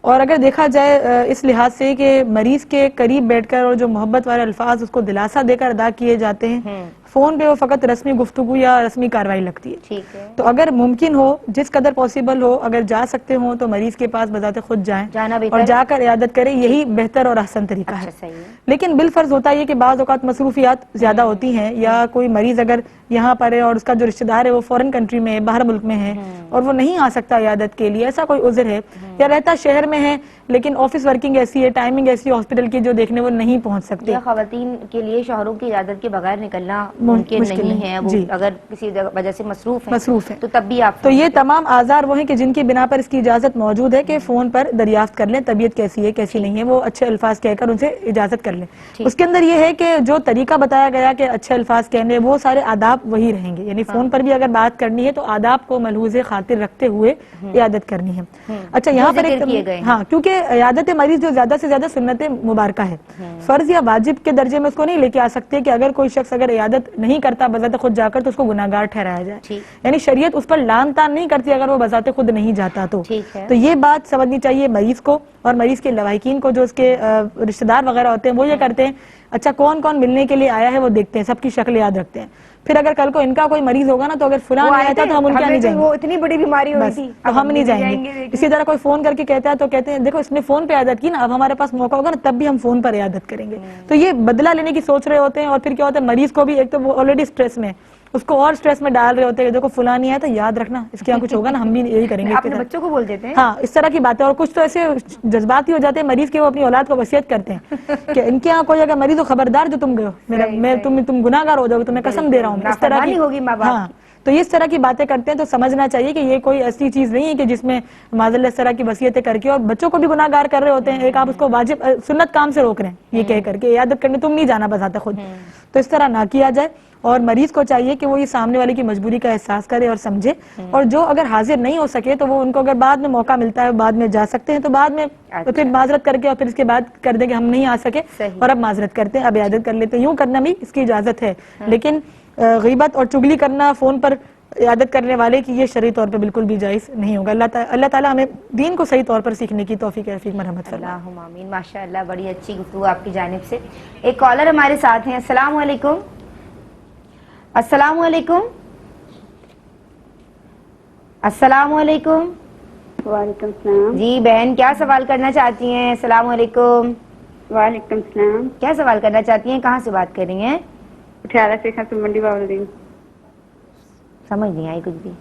Speaker 3: اور اگر دیکھا جائے اس لحاظ سے کہ مریض کے قریب بیٹھ کر اور جو محبت والے الفاظ اس کو دلاسا دے کر ادا کیے جاتے ہیں, فون پہ وہ فقط رسمی گفتگو یا رسمی کاروائی لگتی ہے.
Speaker 1: ٹھیک ہے,
Speaker 3: تو اگر ممکن ہو, جس قدر پاسبل ہو, اگر جا سکتے ہوں تو مریض کے پاس بذات خود جائیں اور جا کر عیادت کریں, یہی بہتر اور احسن طریقہ ہے. لیکن بالفرض ہوتا ہے کہ بعض اوقات مصروفیات زیادہ ہوتی ہیں, یا کوئی مریض اگر یہاں پر ہے اور اس کا جو رشتہ دار ہے وہ فورن کنٹری میں ہے, باہر ملک میں ہے, اور وہ نہیں آ سکتا عیادت کے لیے, ایسا کوئی عذر ہے, یا رہتا شہر میں ہے لیکن آفس ورکنگ ایسی ہے, ٹائمنگ ایسی ہاسپٹل کی جو دیکھنے وہ نہیں پہنچ سکتے.
Speaker 1: خواتین کے لیے شوہروں کی عیادت کے بغیر نکلنا ممکن نہیں ہے, وہ اگر کسی وجہ سے مصروف ہے تو تب بھی آپ,
Speaker 3: تو یہ تمام آزار وہ ہیں کہ جن کی بنا پر اس کی اجازت موجود ہے کہ فون پر دریافت کر لیں طبیعت کیسی ہے کیسی نہیں ہے, وہ اچھے الفاظ کہہ کر ان سے اجازت کر لیں. اس کے اندر یہ ہے کہ جو طریقہ بتایا گیا کہ اچھے الفاظ کہنے, وہ سارے آداب وہی رہیں گے. یعنی فون پر بھی اگر بات کرنی ہے تو آداب کو ملحوظ خاطر رکھتے ہوئے عیادت کرنی ہے. اچھا, یہاں پر ہاں, کیونکہ عیادت مریض جو زیادہ سے زیادہ سنت مبارکہ ہے, فرض یا واجب کے درجے میں اس کو نہیں لے کے آ سکتے کہ اگر کوئی شخص اگر عیادت نہیں کرتا بذات خود جا کر تو اس کو گناہگار ٹھہرایا جائے. یعنی شریعت اس پر لان تان نہیں کرتی اگر وہ بذات خود نہیں جاتا تو یہ بات سمجھنی چاہیے مریض کو اور مریض کے لواحقین کو, جو اس کے رشتہ دار وغیرہ ہوتے ہیں, وہ یہ کرتے ہیں اچھا کون کون ملنے کے لیے آیا ہے وہ دیکھتے ہیں, سب کی شکل یاد رکھتے ہیں. پھر اگر کل کو ان کا کوئی مریض ہوگا نا تو اگر فلاں آیا تھا تو ہم ان کے نہیں جائیں گے,
Speaker 1: وہ اتنی بڑی بیماری ہوئی تھی
Speaker 3: تو ہم نہیں جائیں گے. اسی طرح کوئی فون کر کے کہتا ہے تو کہتے ہیں دیکھو اس نے فون پہ عیادت کی نا, اب ہمارے پاس موقع ہوگا نا تب بھی ہم فون پر عیادت کریں گے. تو یہ بدلہ لینے کی سوچ رہے ہوتے ہیں, اور پھر کیا ہوتا ہے مریض کو بھی, ایک تو وہ آلریڈی اسٹریس میں, اس کو اور اسٹریس میں ڈال رہے ہوتے ہیں, دیکھو فلاں نہیں آیا تو یاد رکھنا اس کے یہاں کچھ ہوگا نا, ہم بھی یہی کریں گے.
Speaker 1: اپنے بچوں کو بول دیتے ہیں,
Speaker 3: ہاں, اس طرح کی باتیں. اور کچھ تو ایسے جذباتی ہو جاتے ہیں مریض کے, وہ اپنی اولاد کو وصیت کرتے ہیں کہ ان کے یہاں کوئی اگر مریض ہو خبردار جو تم گئے تم گناہگار ہو جاؤ گے, تمہیں قسم دے رہا ہوں. اس طرح کی ہوگی ماں باپ. تو اس طرح کی باتیں کرتے ہیں تو سمجھنا چاہیے کہ یہ کوئی ایسی چیز نہیں ہے کہ جس میں معذاللہ اس طرح کی وصیتیں کر کے اور بچوں کو بھی گناہگار کر رہے ہوتے ہیں. ایک آپ اس کو واجب سنت کام سے روک رہے ہیں یہ کہہ کر کے عیادت کرنے تم نہیں جانا بذات خود, تو اس طرح نہ کیا جائے. اور مریض کو چاہیے کہ وہ یہ سامنے والے کی مجبوری کا احساس کرے اور سمجھے, اور جو اگر حاضر نہیں ہو سکے تو وہ ان کو اگر بعد میں موقع ملتا ہے بعد میں جا سکتے ہیں, تو بعد میں پھر معذرت کر کے اور پھر اس کے بعد کر دیں کہ ہم نہیں آ سکے اور اب معذرت کرتے ہیں, اب عیادت کر لیتے ہیں. یوں کرنا بھی اس کی اجازت ہے, لیکن غیبت اور چگلی کرنا, فون پر عیادت کرنے والے کی یہ شرعی طور پہ بالکل بھی جائز نہیں ہوگا. اللہ تعالیٰ ہمیں دین کو صحیح طور پر سیکھنے کی توفیق رفیق مرحمت فرمائے.
Speaker 1: اللہم آمین. ماشاءاللہ بڑی اچھی گفتگو آپ کی جانب سے. ایک کالر ہمارے ساتھ ہیں. السلام علیکم. السلام علیکم. السلام علیکم.
Speaker 8: وعلیکم السلام.
Speaker 1: جی بہن کیا سوال کرنا چاہتی ہیں؟ السلام علیکم.
Speaker 8: وعلیکم السلام.
Speaker 1: کیا سوال کرنا چاہتی ہیں؟ کہاں سے بات کر رہی ہیں؟
Speaker 8: کٹھیارا سے خاص منڈی باولدین.
Speaker 1: سمجھ نہیں آئی کچھ بھی.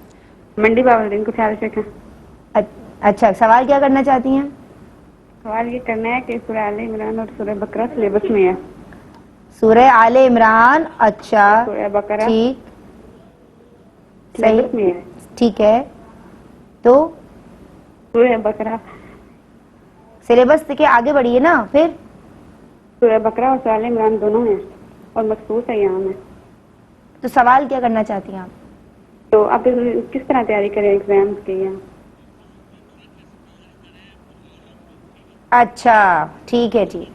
Speaker 8: منڈی باولدین کٹھیارا سے خاص.
Speaker 1: اچھا سوال کیا کرنا چاہتی ہیں؟
Speaker 8: سوال یہ کرنا ہے کہ سورہ آل عمران اور سورہ بقرہ سلیبس میں ہے.
Speaker 1: سورہ آل عمران. اچھا
Speaker 8: سورہ بقرہ
Speaker 1: ٹھیک
Speaker 8: سلیبس میں ہے.
Speaker 1: ٹھیک ہے. تو
Speaker 8: سورہ بقرہ
Speaker 1: سلیبس کے آگے بڑھیے نا. پھر
Speaker 8: سورہ بقرہ اور سورہ آل عمران دونوں ہیں اور مخصوص ایام ہے.
Speaker 1: تو سوال کیا کرنا چاہتی ہیں آپ؟
Speaker 8: تو آپ کس طرح تیاری کریں ایگزامز کی؟
Speaker 1: اچھا ٹھیک ہے. ٹھیک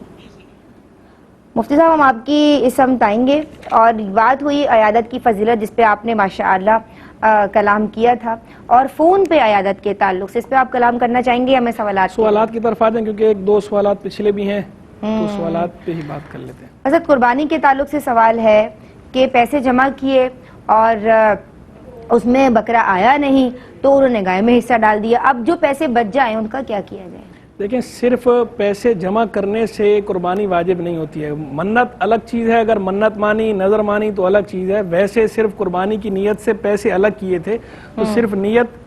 Speaker 1: مفتی صاحب ہم آپ کی سمجھائیں گے. اور بات ہوئی عیادت کی فضیلت جس پہ آپ نے ماشاءاللہ کلام کیا تھا, اور فون پہ عیادت کے تعلق سے اس پہ آپ کلام کرنا چاہیں گے یا میں سوالات
Speaker 4: کی طرف آ جائیں کیونکہ ایک دو سوالات پچھلے بھی ہیں تو سوالات پہ ہی بات کر لیتے ہیں.
Speaker 1: حضرت قربانی کے تعلق سے سوال ہے کہ پیسے جمع کیے اور اس میں بکرا آیا نہیں تو انہوں نے گائے میں حصہ ڈال دیا. اب جو پیسے بچ جائیں ان کا کیا کیا جائے؟
Speaker 4: دیکھیں صرف پیسے جمع کرنے سے قربانی واجب نہیں ہوتی ہے. منت الگ چیز ہے, اگر منت مانی نظر مانی تو الگ چیز ہے. ویسے صرف قربانی کی نیت سے پیسے الگ کیے تھے تو صرف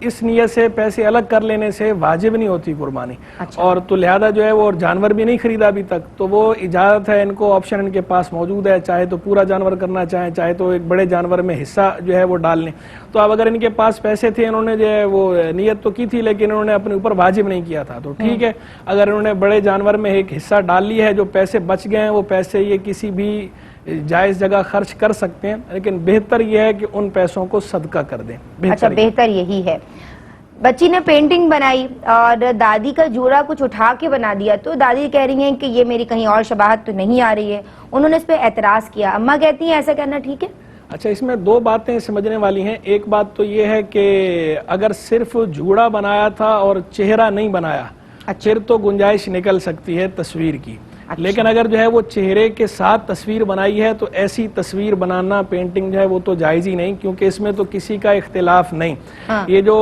Speaker 4: اس نیت سے پیسے الگ کر لینے سے واجب نہیں ہوتی قربانی. اور تو لہذا جو ہے وہ جانور بھی نہیں خریدا ابھی تک تو وہ اجازت ہے, ان کو آپشن ان کے پاس موجود ہے, چاہے تو پورا جانور کرنا چاہیں چاہے تو ایک بڑے جانور میں حصہ جو ہے وہ ڈال لیں. تو اب اگر ان کے پاس پیسے تھے, انہوں نے جو ہے وہ نیت تو کی تھی لیکن انہوں نے اپنے اوپر واجب نہیں کیا تھا تو ٹھیک ہے. اگر انہوں نے بڑے جانور میں ایک حصہ ڈال لی ہے, جو پیسے بچ گئے ہیں وہ پیسے یہ کسی بھی جائز جگہ خرچ کر سکتے ہیں, لیکن بہتر یہ ہے کہ ان پیسوں کو صدقہ کر دیں.
Speaker 1: اچھا بہتر یہی ہے. بچی نے پینٹنگ بنائی اور دادی کا جوڑا کچھ اٹھا کے بنا دیا تو دادی کہہ رہی ہیں کہ یہ میری کہیں اور شباہت تو نہیں آ رہی ہے. انہوں نے اس پہ اعتراض کیا. اماں کہتی ہیں ایسا کرنا ٹھیک ہے؟
Speaker 4: اچھا اس میں دو باتیں سمجھنے والی ہیں. ایک بات تو یہ ہے کہ اگر صرف جوڑا بنایا تھا اور چہرہ نہیں بنایا پھر تو گنجائش نکل سکتی ہے تصویر کی. لیکن اگر جو ہے وہ چہرے کے ساتھ تصویر بنائی ہے تو ایسی تصویر بنانا پینٹنگ جو ہے وہ تو جائز ہی نہیں, کیونکہ اس میں تو کسی کا اختلاف نہیں. یہ جو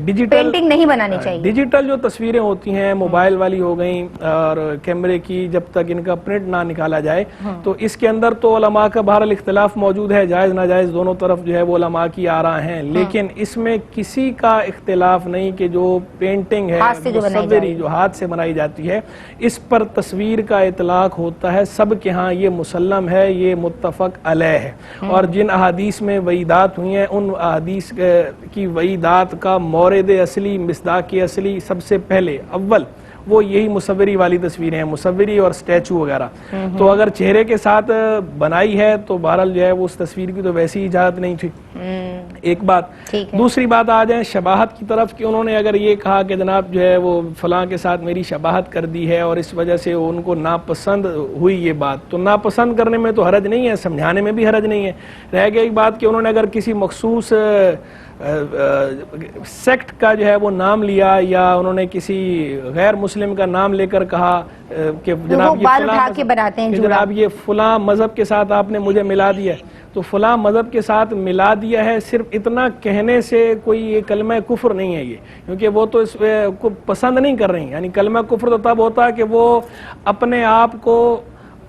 Speaker 4: ڈیجیٹل
Speaker 1: پینٹنگ نہیں بنانی چاہیے.
Speaker 4: ڈیجیٹل جو تصویریں ہوتی ہیں موبائل والی ہو گئیں اور کیمرے کی, جب تک ان کا پرنٹ نہ نکالا جائے تو اس کے اندر تو علماء کا بہرحال اختلاف موجود ہے, جائز ناجائز دونوں طرف جو ہے وہ علماء کی آراء ہیں. لیکن اس میں کسی کا اختلاف نہیں کہ جو پینٹنگ ہے مصوری جو ہاتھ سے بنائی جاتی ہے اس پر تصویر کا اطلاق ہوتا ہے. سب کے ہاں یہ مسلم ہے, یہ متفق علیہ ہے. اور جن احادیث میں وعیدات ہوئی ہیں ان احادیث کی وعیدات کا مورد اصلی مصداق اصلی سب سے پہلے اول وہ یہی مصوری والی تصویریں ہیں, مصوری اور سٹیچو وغیرہ. تو اگر چہرے کے ساتھ بنائی ہے تو بہرحال جو ہے وہ اس تصویر کی تو ویسی اجازت نہیں تھی. ایک بات. دوسری بات آ جائیں شباہت کی طرف کہ انہوں نے اگر یہ کہا کہ جناب جو ہے وہ فلاں کے ساتھ میری شباہت کر دی ہے اور اس وجہ سے ان کو ناپسند ہوئی یہ بات, تو ناپسند کرنے میں تو حرج نہیں ہے, سمجھانے میں بھی حرج نہیں ہے. رہ گئی بات کہ انہوں نے اگر کسی مخصوص سیکٹ کا جو ہے وہ نام لیا یا انہوں نے کسی غیر مسلم کا نام لے کر کہا کہ جناب یہ فلاں مذہب کے ساتھ آپ نے مجھے ملا دیا, تو فلاں مذہب کے ساتھ ملا دیا ہے صرف اتنا کہنے سے کوئی یہ کلمہ کفر نہیں ہے یہ, کیونکہ وہ تو اس کو پسند نہیں کر رہی. یعنی کلمہ کفر تو تب ہوتا ہے کہ وہ اپنے آپ کو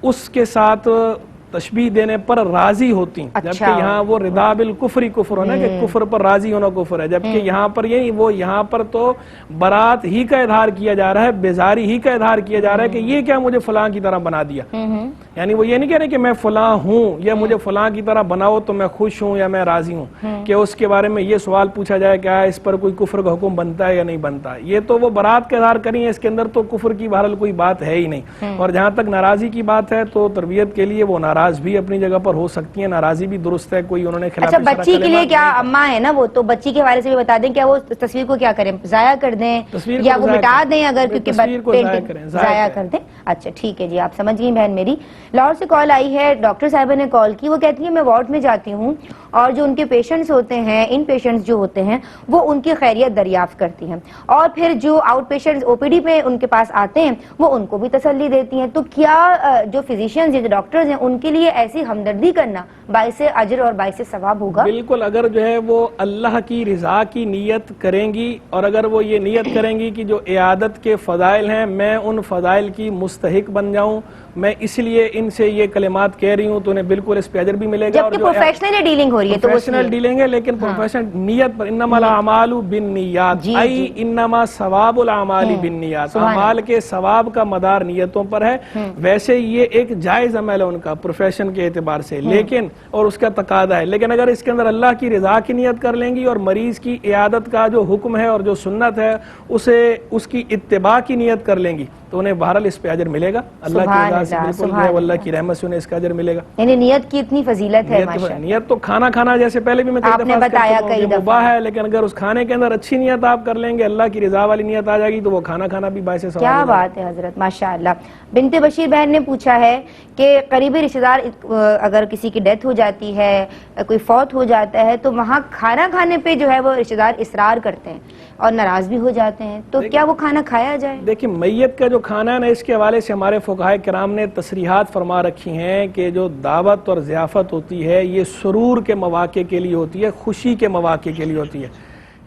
Speaker 4: اس کے ساتھ تشبیہ دینے پر راضی ہوتی ہیں, جبکہ یہاں وہ رضا بالکفری کفر ہے نا کہ کفر پر راضی ہونا کفر ہے, جبکہ یہاں پر یہی وہ یہاں پر تو برات ہی کا اظہار کیا جا رہا ہے, بیزاری ہی کا اظہار کیا جا رہا ہے کہ یہ کیا مجھے فلاں کی طرح بنا دیا. یعنی وہ یہ نہیں کہہ رہے کہ میں فلاں ہوں یا مجھے فلاں کی طرح بناؤ تو میں خوش ہوں یا میں راضی ہوں, کہ اس کے بارے میں یہ سوال پوچھا جائے کہ اس پر کوئی کفر کا حکم بنتا ہے یا نہیں بنتا. یہ تو وہ برات کا اظہار کری ہے, اس کے اندر تو کفر کی بہرحال کوئی بات ہے ہی نہیں. اور جہاں تک ناراضی کی بات ہے تو تربیت کے لیے وہ ناراض بھی اپنی جگہ پر ہو سکتی ہیں, ناراضی بھی درست ہے, کوئی انہوں نے خلاف.
Speaker 1: اچھا بچی کے لیے کیا اماں ہے نا وہ, تو بچی کے حوالے سے بھی بتا دیں کیا وہ تصویر کو کیا کریں, ضائع کر دیں یا وہ مٹا دیں, اگر کیونکہ ضائع کر دیں. اچھا ٹھیک ہے جی, آپ سمجھ گئی بہن میری. لاہور سے کال آئی ہے، ڈاکٹر صاحبہ نے کال کی، وہ کہتی ہیں میں وارڈ میں جاتی ہوں اور جو ان کے پیشنٹس ہوتے ہیں، ان پیشنٹس جو ہوتے ہیں وہ ان کی خیریت دریافت کرتی ہیں، اور پھر جو آؤٹ پیشنٹس او پی ڈی میں ان کے پاس آتے ہیں وہ ان کو بھی تسلی دیتی ہیں. تو کیا جو فزیشینز یا جو ڈاکٹرز ہیں ان کے لیے ایسی ہمدردی کرنا باعث اجر اور باعث ثواب ہوگا؟
Speaker 4: بالکل، اگر جو ہے وہ اللہ کی رضا کی نیت کریں گی، اور اگر وہ یہ نیت کریں گی کہ جو عیادت کے فضائل ہیں میں ان فضائل کی مستحق بن جاؤں، میں اس لیے ان سے یہ کلمات کہہ رہی ہوں، تو انہیں بالکل اس پہ اجر بھی ملے گا.
Speaker 1: جبکہ پروفیشنل ڈیلنگ ہو رہی ہے تو
Speaker 4: پروفیشنل ڈیلنگ ہے، لیکن پروفیشنل نیت پر انما الاعمال بالنیات، ای انما ثواب الاعمال بالنیات، اعمال کے ثواب کا مدار نیتوں پر ہے. ویسے یہ ایک جائز عمل ہے ان کا پروفیشن کے اعتبار سے، لیکن اور اس کا تقاضا ہے، لیکن اگر اس کے اندر اللہ کی رضا کی نیت کر لیں گی اور مریض کی عیادت کا جو حکم ہے اور جو سنت ہے اسے اس کی اتباع کی نیت کر لیں گی تو انہیں بہرحال اس پہ اجر ملے گا. اللہ کی رضا سے بالکل ہے، اللہ کی رحمت سے انہیں اس کا اجر ملے گا.
Speaker 1: یعنی نیت کی اتنی فضیلت ہے ماشاءاللہ.
Speaker 4: نیت تو کھانا کھانا جیسے پہلے بھی میں کئی دفعہ بتایا مباح ہے، لیکن اگر اس کھانے کے اندر اچھی نیت آپ کر لیں گے، اللہ کی رضا والی نیت آ جائے گی تو وہ کھانا کھانا بھی باعث ثواب.
Speaker 1: کیا بات ہے حضرت، ماشاءاللہ. بنت بشیر بہن نے پوچھا ہے کہ قریبی رشتہ دار اگر کسی کی ڈیتھ ہو جاتی ہے، کوئی فوت ہو جاتا ہے، تو وہاں کھانا کھانے پہ جو ہے وہ رشتہ دار اصرار کرتے ہیں اور ناراض بھی ہو جاتے ہیں، تو کیا وہ کھانا کھایا جائے؟
Speaker 4: دیکھیں میت کا جو کھانا ہے نا، اس کے حوالے سے ہمارے فقہائے کرام نے تصریحات فرما رکھی ہیں کہ جو دعوت اور ضیافت ہوتی ہے یہ سرور کے مواقع کے لیے ہوتی ہے، خوشی کے مواقع کے لیے ہوتی ہے.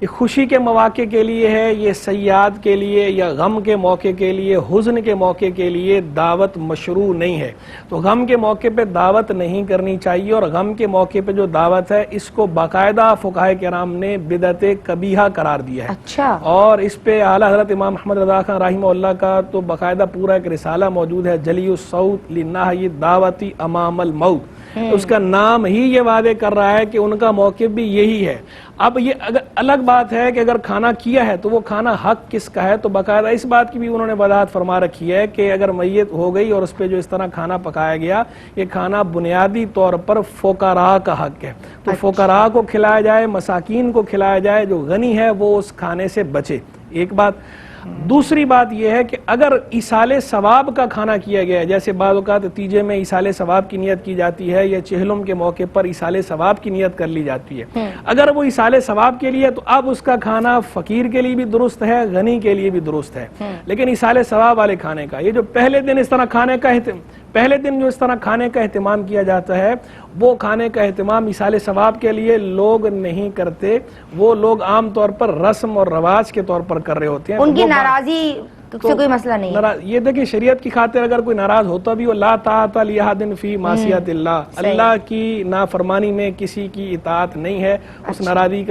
Speaker 4: یہ خوشی کے مواقع کے لیے ہے، یہ سیاد کے لیے یا غم کے موقع کے لیے، حزن کے موقع کے لیے دعوت مشروع نہیں ہے. تو غم کے موقع پہ دعوت نہیں کرنی چاہیے، اور غم کے موقع پہ جو دعوت ہے اس کو باقاعدہ فقہائے کرام نے بدعت قبیحہ قرار دیا ہے.
Speaker 1: اچھا.
Speaker 4: اور اس پہ اعلیٰ حضرت امام محمد رضا خان رحمہ اللہ کا تو باقاعدہ پورا ایک رسالہ موجود ہے، جلی الصوت لنہی دعوتی امام الموت. اس کا نام ہی یہ واضح کر رہا ہے کہ ان کا موقف بھی یہی ہے. اب یہ اگر الگ بات ہے کہ اگر کھانا کیا ہے تو وہ کھانا حق کس کا ہے، تو باقاعدہ اس بات کی بھی انہوں نے وضاحت فرما رکھی ہے کہ اگر میت ہو گئی اور اس پہ جو اس طرح کھانا پکایا گیا، یہ کھانا بنیادی طور پر فقراء کا حق ہے، تو فقراء کو کھلایا جائے، مساکین کو کھلایا جائے، جو غنی ہے وہ اس کھانے سے بچے. ایک بات. دوسری بات یہ ہے کہ اگر ایصال ثواب کا کھانا کیا گیا ہے، جیسے بعض اوقات تیجے میں ایصال ثواب کی نیت کی جاتی ہے یا چہلم کے موقع پر ایصال ثواب کی نیت کر لی جاتی ہے، اگر وہ ایصال ثواب کے لیے تو اب اس کا کھانا فقیر کے لیے بھی درست ہے، غنی کے لیے بھی درست ہے. لیکن ایصال ثواب والے کھانے کا، یہ جو پہلے دن اس طرح کھانے کا اہتمام کیا جاتا ہے، وہ کھانے کا اہتمام ایصال ثواب کے لیے لوگ نہیں کرتے. وہ لوگ عام طور پر رسم اور رواج کے طور پر کر رہے ہوتے ہیں.
Speaker 1: ان کی ناراضی سے کوئی مسئلہ نہیں ہے.
Speaker 4: یہ دیکھیں شریعت کی خاطر اگر کوئی ناراض ہوتا بھی ہو، لا طاعت لأحد فی معصیت اللہ، اللہ کی نافرمانی میں کسی کی اطاعت نہیں ہے. اس ناراضی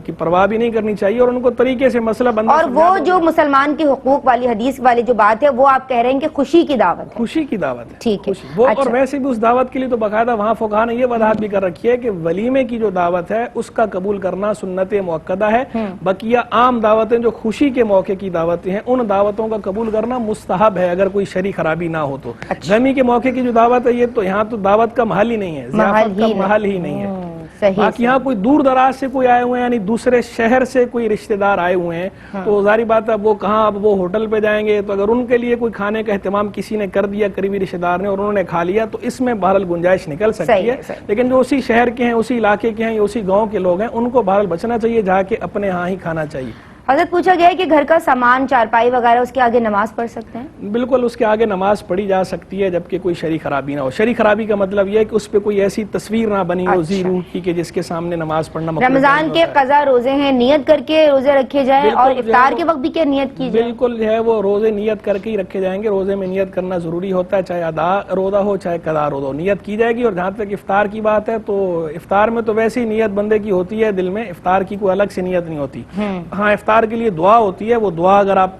Speaker 4: کی پرواہ بھی نہیں کرنی چاہیے اور ان کو طریقے سے مسئلہ بندہ.
Speaker 1: اور وہ جو مسلمان کے حقوق والی حدیث والی جو بات ہے وہ آپ کہہ رہے ہیں کہ خوشی کی دعوت ہے.
Speaker 4: خوشی کی دعوت ہے.
Speaker 1: ٹھیک ہے.
Speaker 4: وہ اور ویسے بھی اس دعوت کے لیے تو باقاعدہ وہاں فقہا نے یہ وضاحت بھی کر رکھی ہے کہ ولیمے کی جو دعوت ہے اس کا قبول کرنا سنت مؤکدہ ہے. بقیہ عام دعوتیں جو خوشی کے موقع کی دعوتیں ہیں، ان دعوتوں کا قبول کرنا مستحب ہے اگر کوئی شرعی خرابی نہ ہو تو. غمی کے موقع کی جو دعوت ہے، یہ تو یہاں تو دعوت کا محل ہی نہیں ہے، ضیافت کا محل ہی نہیں ہے. باقی یہاں کوئی دور دراز سے کوئی آئے ہوئے ہیں، یعنی دوسرے شہر سے کوئی رشتہ دار آئے ہوئے ہیں، تو ظاہری بات ہے وہ کہاں، اب وہ ہوٹل پہ جائیں گے، تو اگر ان کے لیے کوئی کھانے کا اہتمام کسی نے کر دیا قریبی رشتہ دار نے اور انہوں نے کھا لیا، تو اس میں بہرحال گنجائش نکل سکتی ہے. لیکن جو اسی شہر کے ہیں، اسی علاقے کے ہیں یا اسی گاؤں کے لوگ ہیں، ان کو بہرحال بچنا چاہیے، جا کے اپنے ہاں ہی کھانا چاہیے.
Speaker 1: حضرت پوچھا گیا ہے کہ گھر کا سامان چارپائی وغیرہ اس کے آگے نماز پڑھ سکتے ہیں؟
Speaker 4: بالکل اس کے آگے نماز پڑھی جا سکتی ہے جبکہ کوئی شرعی خرابی نہ ہو. شرعی خرابی کا مطلب یہ ہے کہ اس پہ کوئی ایسی تصویر نہ بنی ہو ذی روح کی کہ جس کے سامنے نماز پڑھنا مقروح.
Speaker 1: رمضان کے قضا روزے ہیں، نیت کر کے روزے رکھے جائیں اور افطار کے وقت بھی کیا نیت کی جائے؟
Speaker 4: بالکل جو ہے وہ روزے نیت کر کے ہی رکھے جائیں گے. روزے میں نیت کرنا ضروری ہوتا ہے، چاہے ادا روزہ ہو چاہے قضا روزہ ہو، نیت کی جائے گی. اور جہاں تک افطار کی بات ہے تو افطار میں تو ویسی نیت بندے کی ہوتی ہے دل میں، افطار کی کوئی الگ سے نیت نہیں ہوتی. ہاں افطار کے لیے دعا ہوتی ہے، وہ دعا اگر آپ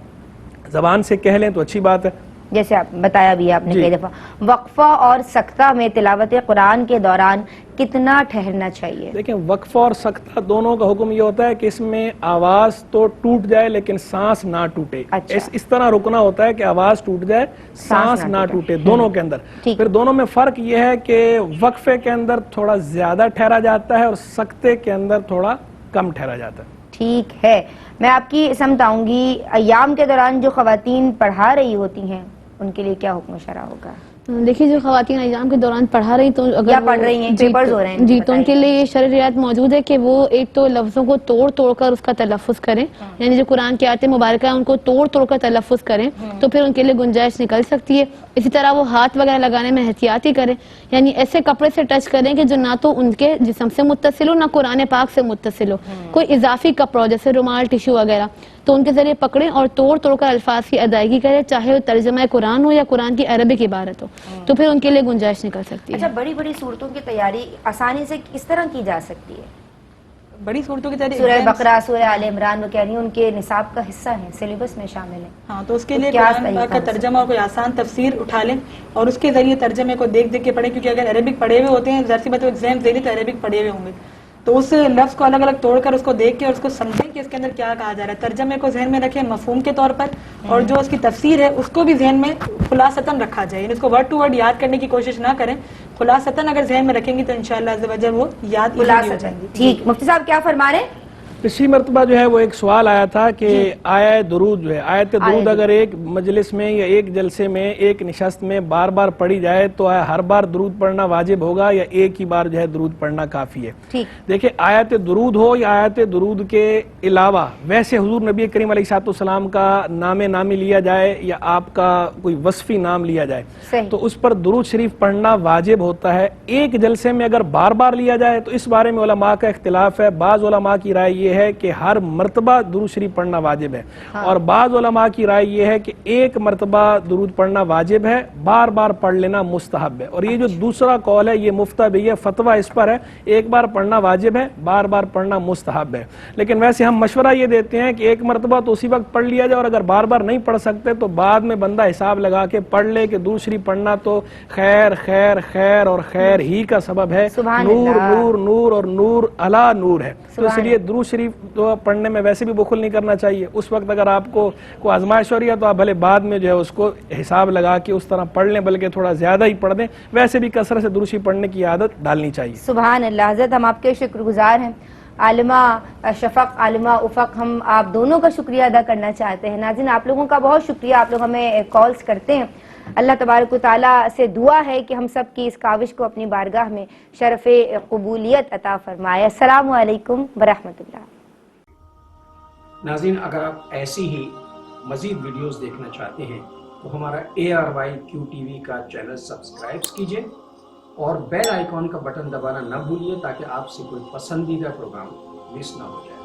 Speaker 4: زبان سے کہہ لیں تو اچھی بات ہے.
Speaker 1: جیسے آپ بتایا بھی آپ نے کئی دفعہ. وقفہ اور سکتہ میں تلاوت قرآن کے دوران کتنا ٹھہرنا چاہیے؟
Speaker 4: دیکھیں وقفہ اور سکتہ دونوں کا حکم یہ ہوتا ہے کہ اس میں آواز تو ٹوٹ جائے لیکن سانس نہ ٹوٹے. اس طرح رکنا ہوتا ہے کہ آواز ٹوٹ جائے سانس نہ ٹوٹے دونوں کے اندر. پھر دونوں میں فرق یہ ہے کہ وقفے کے اندر تھوڑا زیادہ ٹھہرا جاتا ہے اور سکتے کے اندر تھوڑا کم ٹھہرا جاتا ہے.
Speaker 1: ٹھیک ہے. میں آپ کی سمت آؤں گی. ایام کے دوران جو خواتین پڑھا رہی ہوتی ہیں ان کے لیے کیا حکم شرع ہوگا؟
Speaker 2: دیکھیے جو خواتین ایام کے دوران پڑھا رہی تو اگر
Speaker 1: یا پڑھ رہی ہیں، پیپرز ہو رہے ہیں،
Speaker 2: جی تو ان کے لیے یہ شرعی رعایت موجود ہے کہ وہ ایک تو لفظوں کو توڑ توڑ کر اس کا تلفظ کریں، یعنی جو قرآن کی آیتیں مبارکہ ہیں ان کو توڑ توڑ کر تلفظ کریں تو پھر ان کے لیے گنجائش نکل سکتی ہے. اسی طرح وہ ہاتھ وغیرہ لگانے میں احتیاطی کریں، یعنی ایسے کپڑے سے ٹچ کریں کہ جو نہ تو ان کے جسم سے متصل ہو نہ قرآن پاک سے متصل ہو، کوئی اضافی کپڑا ہو جیسے رومال، ٹیشو وغیرہ، تو ان کے ذریعے پکڑیں اور توڑ توڑ کر الفاظ کی ادائیگی کریں، چاہے وہ ترجمہ قرآن ہو یا قرآن کی عربک عبارت ہو، تو پھر ان کے لیے گنجائش نکل سکتی ہے.
Speaker 1: اچھا، بڑی بڑی صورتوں کی تیاری آسانی سے کس طرح کی جا سکتی ہے؟
Speaker 3: بڑی صورتوں کی تیاری
Speaker 1: سورہ بقرہ، سورہ آل عمران وہ کہہ رہی ہیں ان کے نصاب کا حصہ ہیں، سلیبس میں شامل ہیں.
Speaker 3: ہاں تو اس کے لیے قرآن پاک کا ترجمہ اور کوئی آسان تفسیر اٹھا لیں اور اس کے ذریعے ترجمے کو دیکھ دیکھ کے پڑھیں، کیونکہ اگر عربک پڑھے ہوئے ہوتے ہیں ظاہر سی بات ہے ایگزام دے تو عربک پڑھے ہوئے ہوں گے، تو اس لفظ کو الگ الگ توڑ کر اس کو دیکھ کے اور اس کو سمجھیں کہ اس کے اندر کیا کہا جا رہا ہے، ترجمے کو ذہن میں رکھیں مفہوم کے طور پر، اور جو اس کی تفسیر ہے اس کو بھی ذہن میں خلاصتاً رکھا جائے، یعنی اس کو ورڈ ٹو ورڈ یاد کرنے کی کوشش نہ کریں، خلاصتاً اگر ذہن میں رکھیں گی تو انشاءاللہ عز و جل وہ یاد ہو جائیں گی.
Speaker 1: ٹھیک، مفتی صاحب کیا فرما رہے ہیں؟
Speaker 4: پچھلی مرتبہ جو ہے وہ ایک سوال آیا تھا کہ آیت درود جو ہے، آیت درود اگر ایک مجلس میں یا ایک جلسے میں ایک نشست میں بار بار پڑھی جائے تو ہر بار درود پڑھنا واجب ہوگا یا ایک ہی بار جو ہے درود پڑھنا کافی ہے؟ دیکھیں آیت درود ہو یا آیت درود کے علاوہ، ویسے حضور نبی کریم علیہ السلام کا نام نامی لیا جائے یا آپ کا کوئی وصفی نام لیا جائے تو اس پر درود شریف پڑھنا واجب ہوتا ہے. ایک جلسے میں اگر بار بار لیا جائے تو اس بارے میں علماء کا اختلاف ہے. بعض علماء کی رائے یہ ہے کہ ہر مرتبہ درود شریف پڑھنا واجب ہے، اور بعض علماء کی رائے یہ ہے کہ ایک مرتبہ درود پڑھنا واجب ہے، بار بار پڑھ لینا مستحب ہے. اور یہ جو دوسرا قول ہے یہ مفتبی ہے، فتویٰ اس پر ہے ایک بار پڑھنا واجب ہے، بار بار پڑھنا مستحب ہے. لیکن ویسے ہم مشورہ یہ دیتے ہیں کہ ایک مرتبہ تو اسی وقت پڑھ لیا جائے، اور اگر بار بار نہیں پڑھ سکتے تو بعد میں بندہ حساب لگا کے پڑھ لے کہ درود شریف پڑھنا تو خیر خیر خیر اور خیر ہی کا سبب ہے، نور نور نور اور نور علی نور ہے. تو اس لیے درود شریف تو پڑھنے میں ویسے بھی بخل نہیں کرنا چاہیے. اس وقت اگر آپ کو کوئی آزمائش ہو رہی ہے تو آپ بھلے بعد میں جو ہے اس کو حساب لگا کے اس طرح پڑھ لیں، بلکہ تھوڑا زیادہ ہی پڑھ دیں. ویسے بھی کثرت سے درود شریف پڑھنے کی عادت ڈالنی چاہیے.
Speaker 1: سبحان اللہ. حضرت ہم آپ کے شکر گزار ہیں. عالمہ شفق، عالمہ افق، ہم آپ دونوں کا شکریہ ادا کرنا چاہتے ہیں. ناظرین آپ لوگوں کا بہت شکریہ، آپ لوگ ہمیں کالز کرتے ہیں. اللہ تبارک و تعالیٰ سے دعا ہے کہ ہم سب کی اس کاوش کو اپنی بارگاہ میں شرف قبولیت عطا فرمائے. السلام علیکم ورحمۃ اللہ.
Speaker 9: ناظرین اگر آپ ایسی ہی مزید ویڈیوز دیکھنا چاہتے ہیں تو ہمارا ARYQTV کا چینل سبسکرائب کیجئے اور بیل آئیکن کا بٹن دبانا نہ بھولیے تاکہ آپ سے کوئی پسندیدہ پروگرام مس نہ ہو جائے.